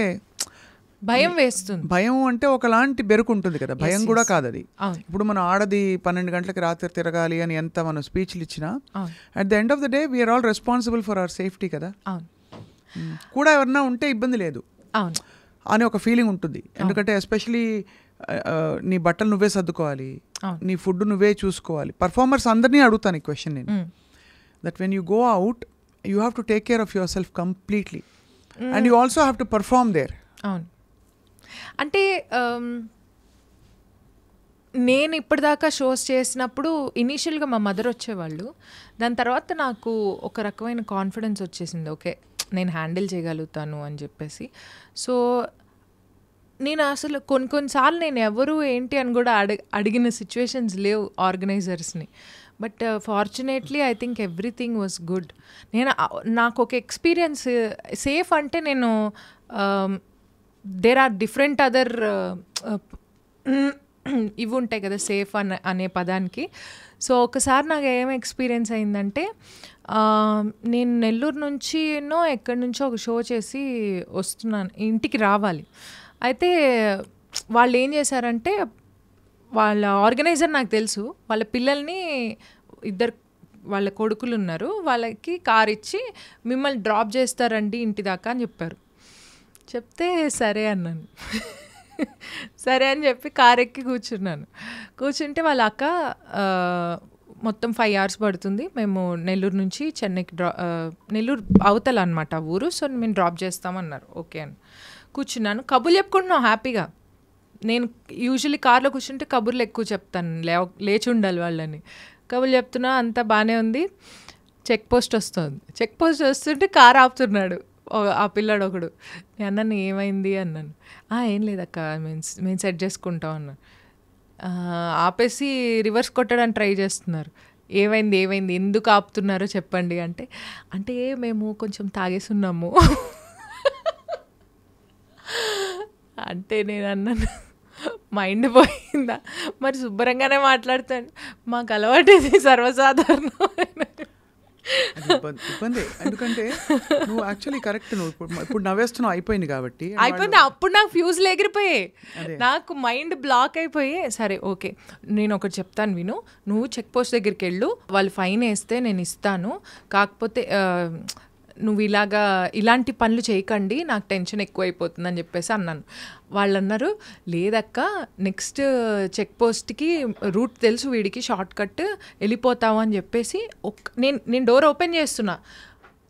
భయం వేస్తుంది. భయం అంటే ఒకలాంటి బెరుకు ఉంటుంది కదా, భయం కూడా కాదు అది. ఇప్పుడు మనం ఆడది 12 గంటలకు రాత్రి తిరగాలి అని ఎంత మనం స్పీచ్లు ఇచ్చినా, at the end of the day we're all responsible for our safety కదా. కూడా ఎవరన్నా ఉంటే ఇబ్బంది లేదు అని ఒక ఫీలింగ్ ఉంటుంది. ఎందుకంటే ఎస్పెషలీ నీ బట్టలు నువ్వే సర్దుకోవాలి, నీ ఫుడ్ నువ్వే చూసుకోవాలి. పర్ఫార్మర్స్ అందరినీ అడుగుతాను ఈ క్వశ్చన్ నేను, that when you go out you have to take care of yourself completely and you also have to perform there. అవును. అంటే నేను ఇప్పటిదాకా షోస్ చేసినప్పుడు ఇనీషియల్గా మా మదర్ వచ్చేవాళ్ళు, దాని తర్వాత నాకు ఒక రకమైన కాన్ఫిడెన్స్ వచ్చేసింది, ఓకే నేను హ్యాండిల్ చేయగలుగుతాను అని చెప్పేసి. సో నేను అసలు కొన్నిసార్లు నేను ఎవరు ఏంటి అని కూడా అడిగిన సిచ్యువేషన్స్ లేవు ఆర్గనైజర్స్ని. But fortunately I think everything was good. నాకు ఒక ఎక్స్పీరియన్స్ సేఫ్ అంటే నేను దేర్ ఆర్ డిఫరెంట్ అదర్ ఇవి ఉంటాయి కదా సేఫ్ అనే పదానికి. సో ఒకసారి నాకు ఏం ఎక్స్పీరియన్స్ అయిందంటే, నేను నెల్లూరు నుంచి ఎక్కడి నుంచో ఒక షో చేసి వస్తున్నాను, ఇంటికి రావాలి. అయితే వాళ్ళు ఏం చేశారంటే, వాళ్ళ ఆర్గనైజర్ నాకు తెలుసు, వాళ్ళ పిల్లల్ని వాళ్ళ కొడుకులు ఉన్నారు, వాళ్ళకి కార్ ఇచ్చి మిమ్మల్ని డ్రాప్ చేస్తారండి ఇంటి దాకా అని చెప్పారు. చెప్తే సరే అన్నాను. సరే అని చెప్పి కార్ ఎక్కి కూర్చుంటే వాళ్ళ అక్క మొత్తం 5 hours పడుతుంది, మేము నెల్లూరు నుంచి చెన్నైకి నెల్లూరు అవతల అనమాట ఊరు, సో మేము డ్రాప్ చేస్తామన్నారు. ఓకే అని కూర్చున్నాను, కబుర్లు చెప్పుకుంటున్నాం హ్యాపీగా. నేను యూజువల్లీ కార్లో కూర్చుంటే కబుర్లు ఎక్కువ చెప్తాను, లేచి ఉండాలి వాళ్ళని. కబుర్లు చెప్తున్నా, అంతా బాగానే ఉంది. చెక్ పోస్ట్ వస్తుంటే కార్ ఆపుతున్నాడు ఆ పిల్లాడు ఒకడు. నేను అన్నాను ఏమైంది అన్నాను. ఏం లేదక్క మేము సెట్ చేసుకుంటాం అన్నాను. ఆపేసి రివర్స్ కొట్టడానికి ట్రై చేస్తున్నారు. ఏమైంది ఎందుకు ఆపుతున్నారో చెప్పండి అంటే మేము కొంచెం తాగేసున్నాము అంటే నేను అన్నాను మైండ్ పోయిందా, మరి శుభ్రంగానే మాట్లాడతాను, మాకు అలవాటు ఇది సర్వసాధారణం. ఇబ్బంది, ఎందుకంటే నువ్వు యాక్చువల్లీ కరెక్ట్, నువ్వు ఇప్పుడు నవ్వేస్తున్నావు, అయిపోయింది కాబట్టి అప్పుడు నాకు ఫ్యూజ్లు ఎగిరిపోయాయి, నాకు మైండ్ బ్లాక్ అయిపోయి, సరే ఓకే నేను ఒకటి చెప్తాను విను, నువ్వు చెక్ పోస్ట్ దగ్గరికి వెళ్ళు, వాళ్ళు ఫైన్ వేస్తే నేను ఇస్తాను, కాకపోతే నువ్వు ఇలాంటి పనులు చేయకండి, నాకు టెన్షన్ ఎక్కువైపోతుందని చెప్పేసి అన్నాను. వాళ్ళు అన్నారు, లేదక్క నెక్స్ట్ చెక్ పోస్ట్కి రూట్ తెలుసు వీడికి, షార్ట్ కట్ వెళ్ళిపోతావు అని చెప్పేసి నేను డోర్ ఓపెన్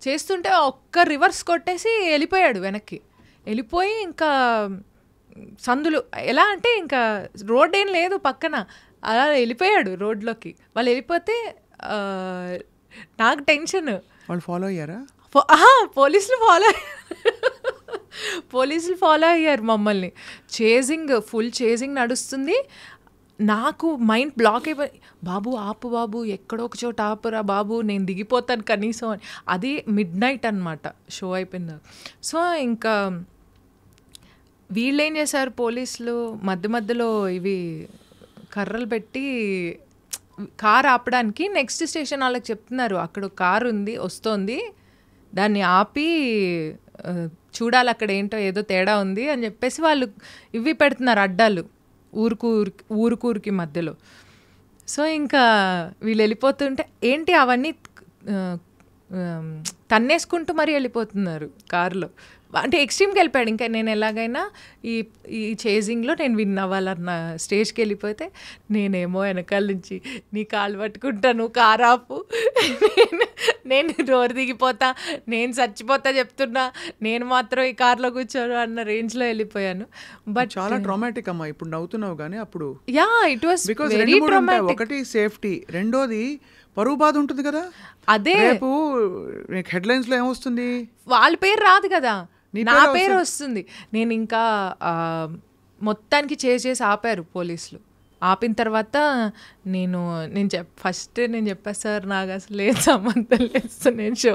చేస్తుంటే ఒక్క రివర్స్ కొట్టేసి వెళ్ళిపోయాడు వెనక్కి. వెళ్ళిపోయి ఇంకా సందులు ఎలా అంటే ఇంకా రోడ్ ఏం లేదు పక్కన, అలా వెళ్ళిపోయాడు రోడ్లోకి. వాళ్ళు వెళ్ళిపోతే నాకు టెన్షన్. వాళ్ళు ఫాలో అయ్యారా? పోలీసులు ఫాలో అయ్యారు మమ్మల్ని. ఫుల్ చేజింగ్ నడుస్తుంది. నాకు మైండ్ బ్లాక్ అయిపోయి, బాబు ఆపు బాబు, ఎక్కడో ఒక చోట ఆపురా బాబు, నేను దిగిపోతాను కనీసం అని. అది మిడ్నైట్ అనమాట షో అయిపోయింది. సో ఇంకా వీళ్ళు ఏం చేశారు పోలీసులు, మధ్యలో ఇవి కర్రలు పెట్టి కార్ ఆపడానికి నెక్స్ట్ స్టేషన్ వాళ్ళకి చెప్తున్నారు, అక్కడ కారు ఉంది వస్తోంది, దాన్ని ఆపి చూడాలి అక్కడ ఏంటో ఏదో తేడా ఉంది అని చెప్పేసి వాళ్ళు ఇవి పెడుతున్నారు అడ్డాలు ఊరుకూరికి మధ్యలో. సో ఇంకా వీళ్ళు వెళ్ళిపోతుంటే ఏంటి అవన్నీ తన్నేసుకుంటూ మరీ వెళ్ళిపోతున్నారు కారులో. అంటే ఎక్స్ట్రీమ్కి వెళ్ళిపోయాడు. ఇంకా నేను ఎలాగైనా ఈ చేజింగ్లో నేను విన్ అవ్వాలన్న స్టేజ్కి వెళ్ళిపోతే నేనేమో వెనకాల నుంచి నీ కాలు పట్టుకుంటాను, కారు ఆపు, నేను డోర్ దిగిపోతా, నేను చచ్చిపోతా చెప్తున్నా, నేను మాత్రం ఈ కార్లో కూర్చోను అన్న రేంజ్లో వెళ్ళిపోయాను. బట్ చాలా ట్రామాటిక్ అమ్మా. ఇప్పుడు నవ్వుతున్నావు కానీ అప్పుడు it was because very traumatic. ఒకటి సేఫ్టీ, రెండోది పరువు బాధ ఉంటుంది కదా. అదే రేపు హెడ్లైన్స్ లో ఏమొస్తుంది, వాళ్ళ పేరు రాదు కదా, నా పేరు వస్తుంది. నేను ఇంకా మొత్తానికి చేసి ఆపారు పోలీసులు. ఆపిన తర్వాత నేను ఫస్ట్ చెప్పా, సార్ నాకు అసలు ఏం సంబంధం లేదు, నేను షో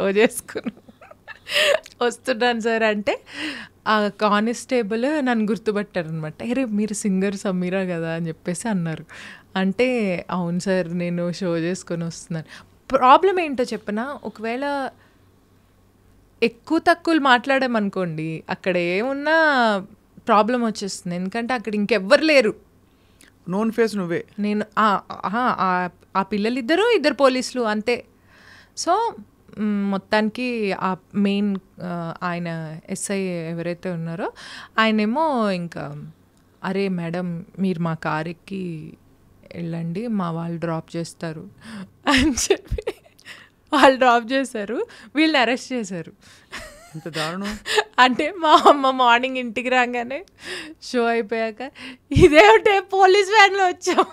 వస్తున్నాను సార్ అంటే ఆ కానిస్టేబుల్ నన్ను గుర్తుపట్టారు అనమాట. అరే మీరు సింగర్ సమీరా కదా అని చెప్పేసి అన్నారు. అంటే అవును సార్ నేను షో చేసుకొని వస్తున్నాను. ప్రాబ్లం ఏంటో చెప్పనా, ఒకవేళ ఎక్కువ తక్కువలు మాట్లాడామనుకోండి అక్కడ ఏమున్నా ప్రాబ్లం వచ్చేస్తుంది. ఎందుకంటే అక్కడ ఇంకెవ్వరు లేరు, నోన్ ఫేస్ నువ్వే. నేను ఆ పిల్లలిద్దరూ ఇద్దరు పోలీసులు అంతే. సో మొత్తానికి ఆ మెయిన్ ఆయన ఎస్ఐ ఎవరైతే ఉన్నారో ఆయనేమో ఇంకా అరే మేడం మీరు మా కార్ ఎక్కి వెళ్ళండి, మా వాళ్ళు డ్రాప్ చేస్తారు అని చెప్పి వాళ్ళు డ్రాప్ చేశారు, వీళ్ళని అరెస్ట్ చేశారు. ఎంత దారుణం. అంటే మా అమ్మ మార్నింగ్ ఇంటికి రాగానే షో అయిపోయాక ఇదేమిటే పోలీస్ వ్యాన్లో వచ్చాం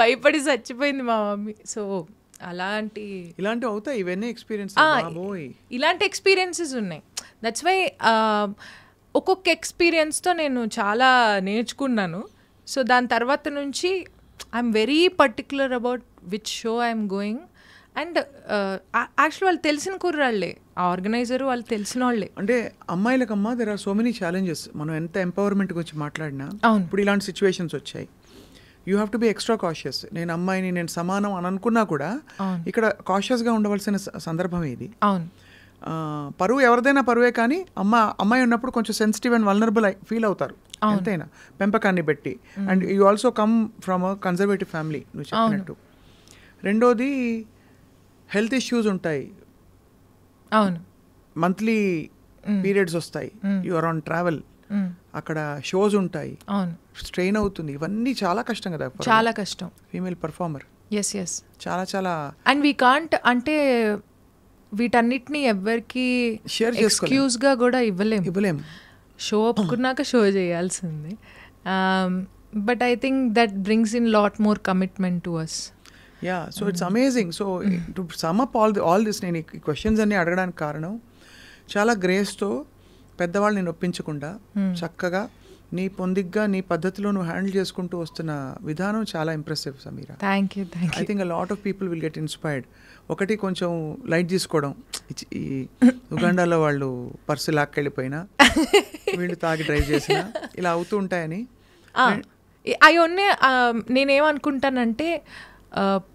భయపడి చచ్చిపోయింది మా మమ్మీ. సో ఇలాంటివి అవుతాయి, ఇవన్నీ ఎక్స్పీరియన్స్, ఇలాంటి ఎక్స్పీరియన్సెస్ ఉన్నాయి. దట్స్ వై ఒక్కొక్క ఎక్స్పీరియన్స్తో నేను చాలా నేర్చుకున్నాను. సో దాని తర్వాత నుంచి I'm very particular about which show I'm going. And actually వాళ్ళు తెలిసిన కుర్రాళ్ళే, ఆ ఆర్గనైజరు వాళ్ళు తెలిసిన వాళ్ళే. అంటే అమ్మాయిలకమ్మా there are so many challenges. మనం ఎంత ఎంపవర్మెంట్ గురించి మాట్లాడినా ఇప్పుడు ఇలాంటి సిచ్యువేషన్స్ వచ్చాయి, you have to be extra cautious. నేను అమ్మాయిని నేను సమానం అని అనుకున్నా కూడా ఇక్కడ కాషియస్గా ఉండవలసిన సందర్భం ఇది. అవును, పరువు ఎవరిదైనా పరువే, కానీ అమ్మాయి ఉన్నప్పుడు కొంచెం సెన్సిటివ్ అండ్ వల్నరబుల్ ఫీల్ అవుతారు ఎంతైనా పెంపకాన్ని బట్టి. And you also come from a conservative family నువ్వు చెప్పినట్టు. రెండోది హెల్త్ ఇష్యూస్ ఉంటాయి, అవును, మంత్లీ పీరియడ్స్ వస్తాయి, యు ఆర్ ఆన్ ట్రావెల్, అక్కడ షోస్ ఉంటాయి, అవును, స్ట్రెయిన్ అవుతుంది, ఇవన్నీ చాలా కష్టం కదా, చాలా కష్టం ఫీమేల్ పర్ఫార్మర్. ఎస్ చాలా చాలా. అండ్ వీ కాంట్ అంటే వీటన్నిటిని ఎవరికి ఎక్స్క్యూజ్గా కూడా ఇవ్వలేము. షో ఒప్పుకున్నాక షో చేయాల్సింది. But I think that brings in lot more commitment to us. Yeah, so it's amazing. So to sum up all this, నేను ఈ క్వశ్చన్స్ అన్ని అడగడానికి కారణం చాలా గ్రేస్తో పెద్దవాళ్ళని నొప్పించకుండా చక్కగా నీ పొందిగ్గా నీ పద్ధతిలో నువ్వు హ్యాండిల్ చేసుకుంటూ వస్తున్న విధానం చాలా impressive Sameera. Thank you. I think a lot of people will get inspired. ఒకటి కొంచెం లైట్ తీసుకోవడం, ఈ ఉగాండాలో వాళ్ళు పర్సు లాక్కెళ్ళిపోయినా వీళ్ళు తాగి డ్రైవ్ చేసినా ఇలా అవుతూ ఉంటాయని. అవన్నీ నేనేమనుకుంటానంటే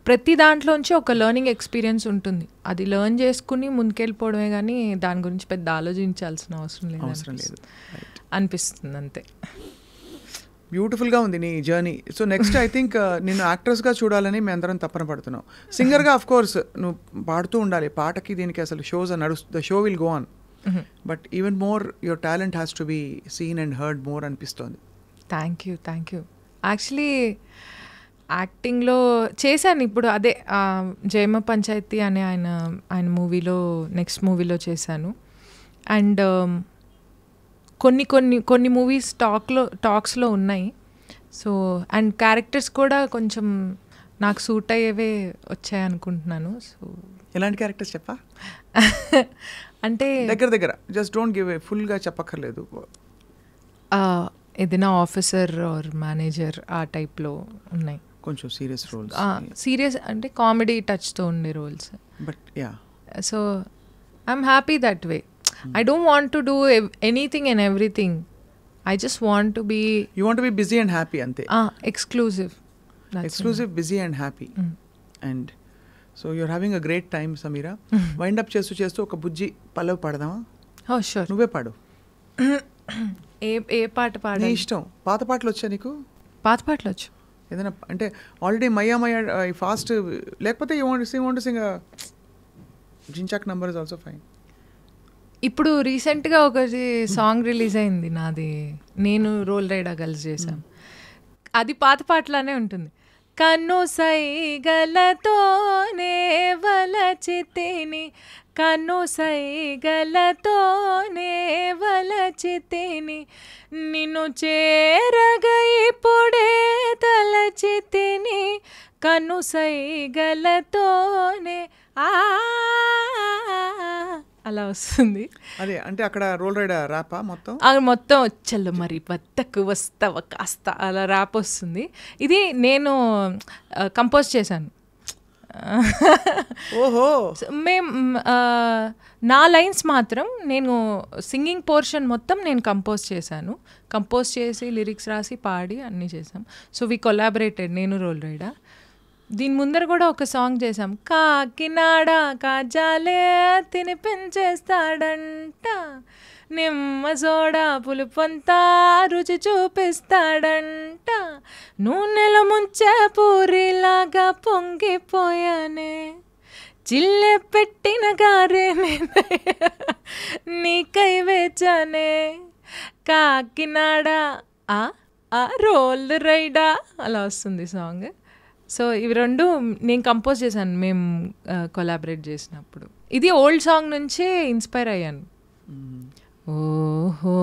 ప్రతి దాంట్లోంచి ఒక లెర్నింగ్ ఎక్స్పీరియన్స్ ఉంటుంది, అది లెర్న్ చేసుకుని ముందుకెళ్ళిపోవడమే కానీ దాని గురించి పెద్ద ఆలోచించాల్సిన అవసరం లేదు అనిపిస్తుంది అంతే. బ్యూటిఫుల్గా ఉంది నీ journey. So next I think నిన్ను యాక్ట్రెస్గా చూడాలని మేము అందరం తప్పన పడుతున్నాం. సింగర్గా ఆఫ్ కోర్స్ నువ్వు పాడుతూ ఉండాలి, పాటకి దీనికి అసలు shows the show will go on, but even more your talent has to be seen and heard more అనిపిస్తోంది. Thank you. యాక్చువల్లీ యాక్టింగ్లో చేశాను ఇప్పుడు, అదే జయమ పంచాయతీ అనే ఆయన మూవీలో నెక్స్ట్ మూవీలో చేశాను. అండ్ కొన్ని మూవీస్ టాక్స్లో ఉన్నాయి. సో అండ్ క్యారెక్టర్స్ కూడా కొంచెం నాకు సూట్ అయ్యేవే వచ్చాయి అనుకుంటున్నాను. సో ఎలాంటి క్యారెక్టర్స్ చెప్పా? అంటే దగ్గర జస్ట్ డోంట్ గివ్ ఫుల్గా చెప్పక్కర్లేదు, ఏదైనా ఆఫీసర్ ఆర్ మేనేజర్ ఆ టైప్లో ఉన్నాయి. కొంచెం సీరియస్ రోల్స్, సీరియస్ అంటే కామెడీ టచ్తో ఉండే roles. But yeah, so I'm happy that way. I don't want to do anything and everything. I just want to be... You want to be busy and happy ante. Exclusive. Exclusive, busy and happy. And so you're having a great time Sameera. Wind up చేస్తూ చేస్తూ ఒక బుజ్జి పల్లవి పాడదామా? Sure. నువ్వే పాడు. ఏ పాట పాడు? ఇష్టం. పాత పాటలు వచ్చా నీకు? పాత పాటలు వచ్చు. ఏదైనా అంటే ఆల్రెడీ మయ్యా మయ్యా ఫాస్ట్, లేకపోతే యూ వాంట్ టు సింగ్ జించాక్ నంబర్ ఇస్ ఆల్సో ఫైన్. ఇప్పుడు రీసెంట్గా ఒకటి సాంగ్ రిలీజ్ అయింది నాది, నేను రోల్ రైడా కలిసి చేశాం. అది పాత పాటలానే ఉంటుంది. కన్ను సైగలతోనే వలచితిని, కన్ను సైగలతోనే వలచితిని, నిన్ను చేరగ ఇప్పుడే తలచితిని, కన్ను సైగలతోనే అలా వస్తుంది. అదే అంటే అక్కడ రోల్ రైడ్ ర్యాపా మొత్తం? మొత్తం వచ్చల్లో మరి బద్దకు వస్తావ కాస్త అలా ర్యాప్ వస్తుంది. ఇది నేను కంపోజ్ చేశాను. ఓహో. నా లైన్స్ మాత్రం నేను సింగింగ్ పోర్షన్ మొత్తం నేను కంపోజ్ చేశాను. కంపోజ్ చేసి లిరిక్స్ రాసి పాడి అన్నీ చేసాం. సో వి కొలాబరేటెడ్, నేను రోల్ రైడా. దీని ముందర కూడా ఒక సాంగ్ చేసాం. కాకినాడ కాజాలే తినిపించేస్తాడంట, నిమ్మ సోడా పులుపంతా రుచి చూపిస్తాడంట, నూనెల ముంచే పూరిలాగా పొంగిపోయానే, చిల్లె పెట్టిన గారే నీకై వేచానే, కాకినాడ రోల్ రైడా అలా వస్తుంది సాంగ్. సో ఇవి రెండు నేను కంపోజ్ చేశాను, మేము కొలాబరేట్ చేసినప్పుడు. ఇది ఓల్డ్ సాంగ్ నుంచే ఇన్స్పైర్ అయ్యాను. ఓహో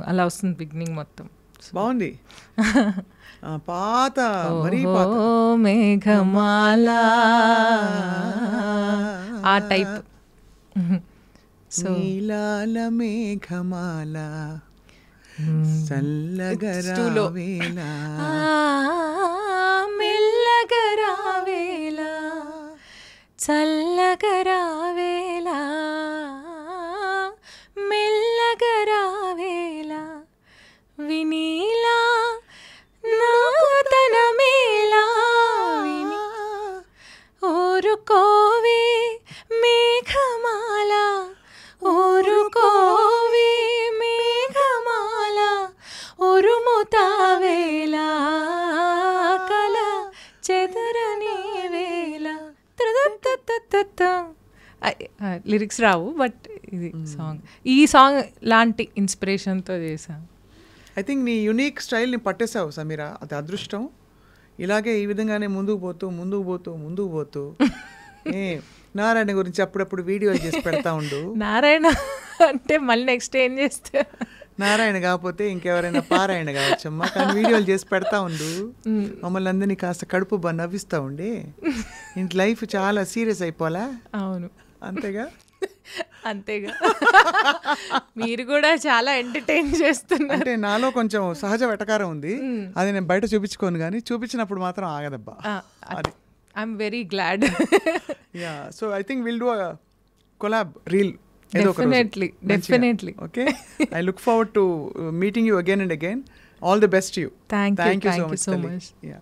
అలా వస్తుంది బిగినింగ్ మొత్తం. బాగుంది. పాత మరీ పాత మేఘమాల ఆ టైప్. నీలాల మేఘమాల చల్లగరావేలా మెల్లగరావేలా చల్లగరావేలా మెల్లగరావేలా వినీలా నాతనమేలా విని ఊరుకోవే మేఘమాల ఊరుకోవే మేఘమాల ఉరుముతావేలా కల చెదరని వేళ. లిరిక్స్ రావు, బట్ ఇది సాంగ్, ఈ సాంగ్ లాంటి ఇన్స్పిరేషన్తో చేశాను. ఐ థింక్ నీ యూనిక్ స్టైల్ని పట్టేసావు సమీరా, అది అదృష్టం. ఇలాగే ఈ విధంగానే ముందుకు పోతూ నారాయణ గురించి అప్పుడప్పుడు వీడియోలు చేసి పెడతా ఉండు. నారాయణ అంటే మళ్ళీ నెక్స్ట్ ఏం చేస్తే నారాయణ కాకపోతే ఇంకెవరైనా పారాయణ కావచ్చమ్మా, కానీ వీడియోలు చేసి పెడతా ఉండు. మమ్మల్ని అందరినీ కాస్త కడుపు నవ్విస్తూ ఉండి. ఇంటి లైఫ్ చాలా సీరియస్ అయిపోలా. అవును, అంతేగా అంతేగా. మీరు కూడా చాలా ఎంటర్టైన్ చేస్తున్నారు. అంటే నాలో కొంచెం సహజ వెటకారం ఉంది, అది నేను బయట చూపించుకోను, కానీ చూపించినప్పుడు మాత్రం ఆగదబ్బా. అది I'm very glad. Yeah, so I think will do a collab reel. Definitely. Okay. I look forward to meeting you again and again. All the best to you. Thank you so much. Yeah.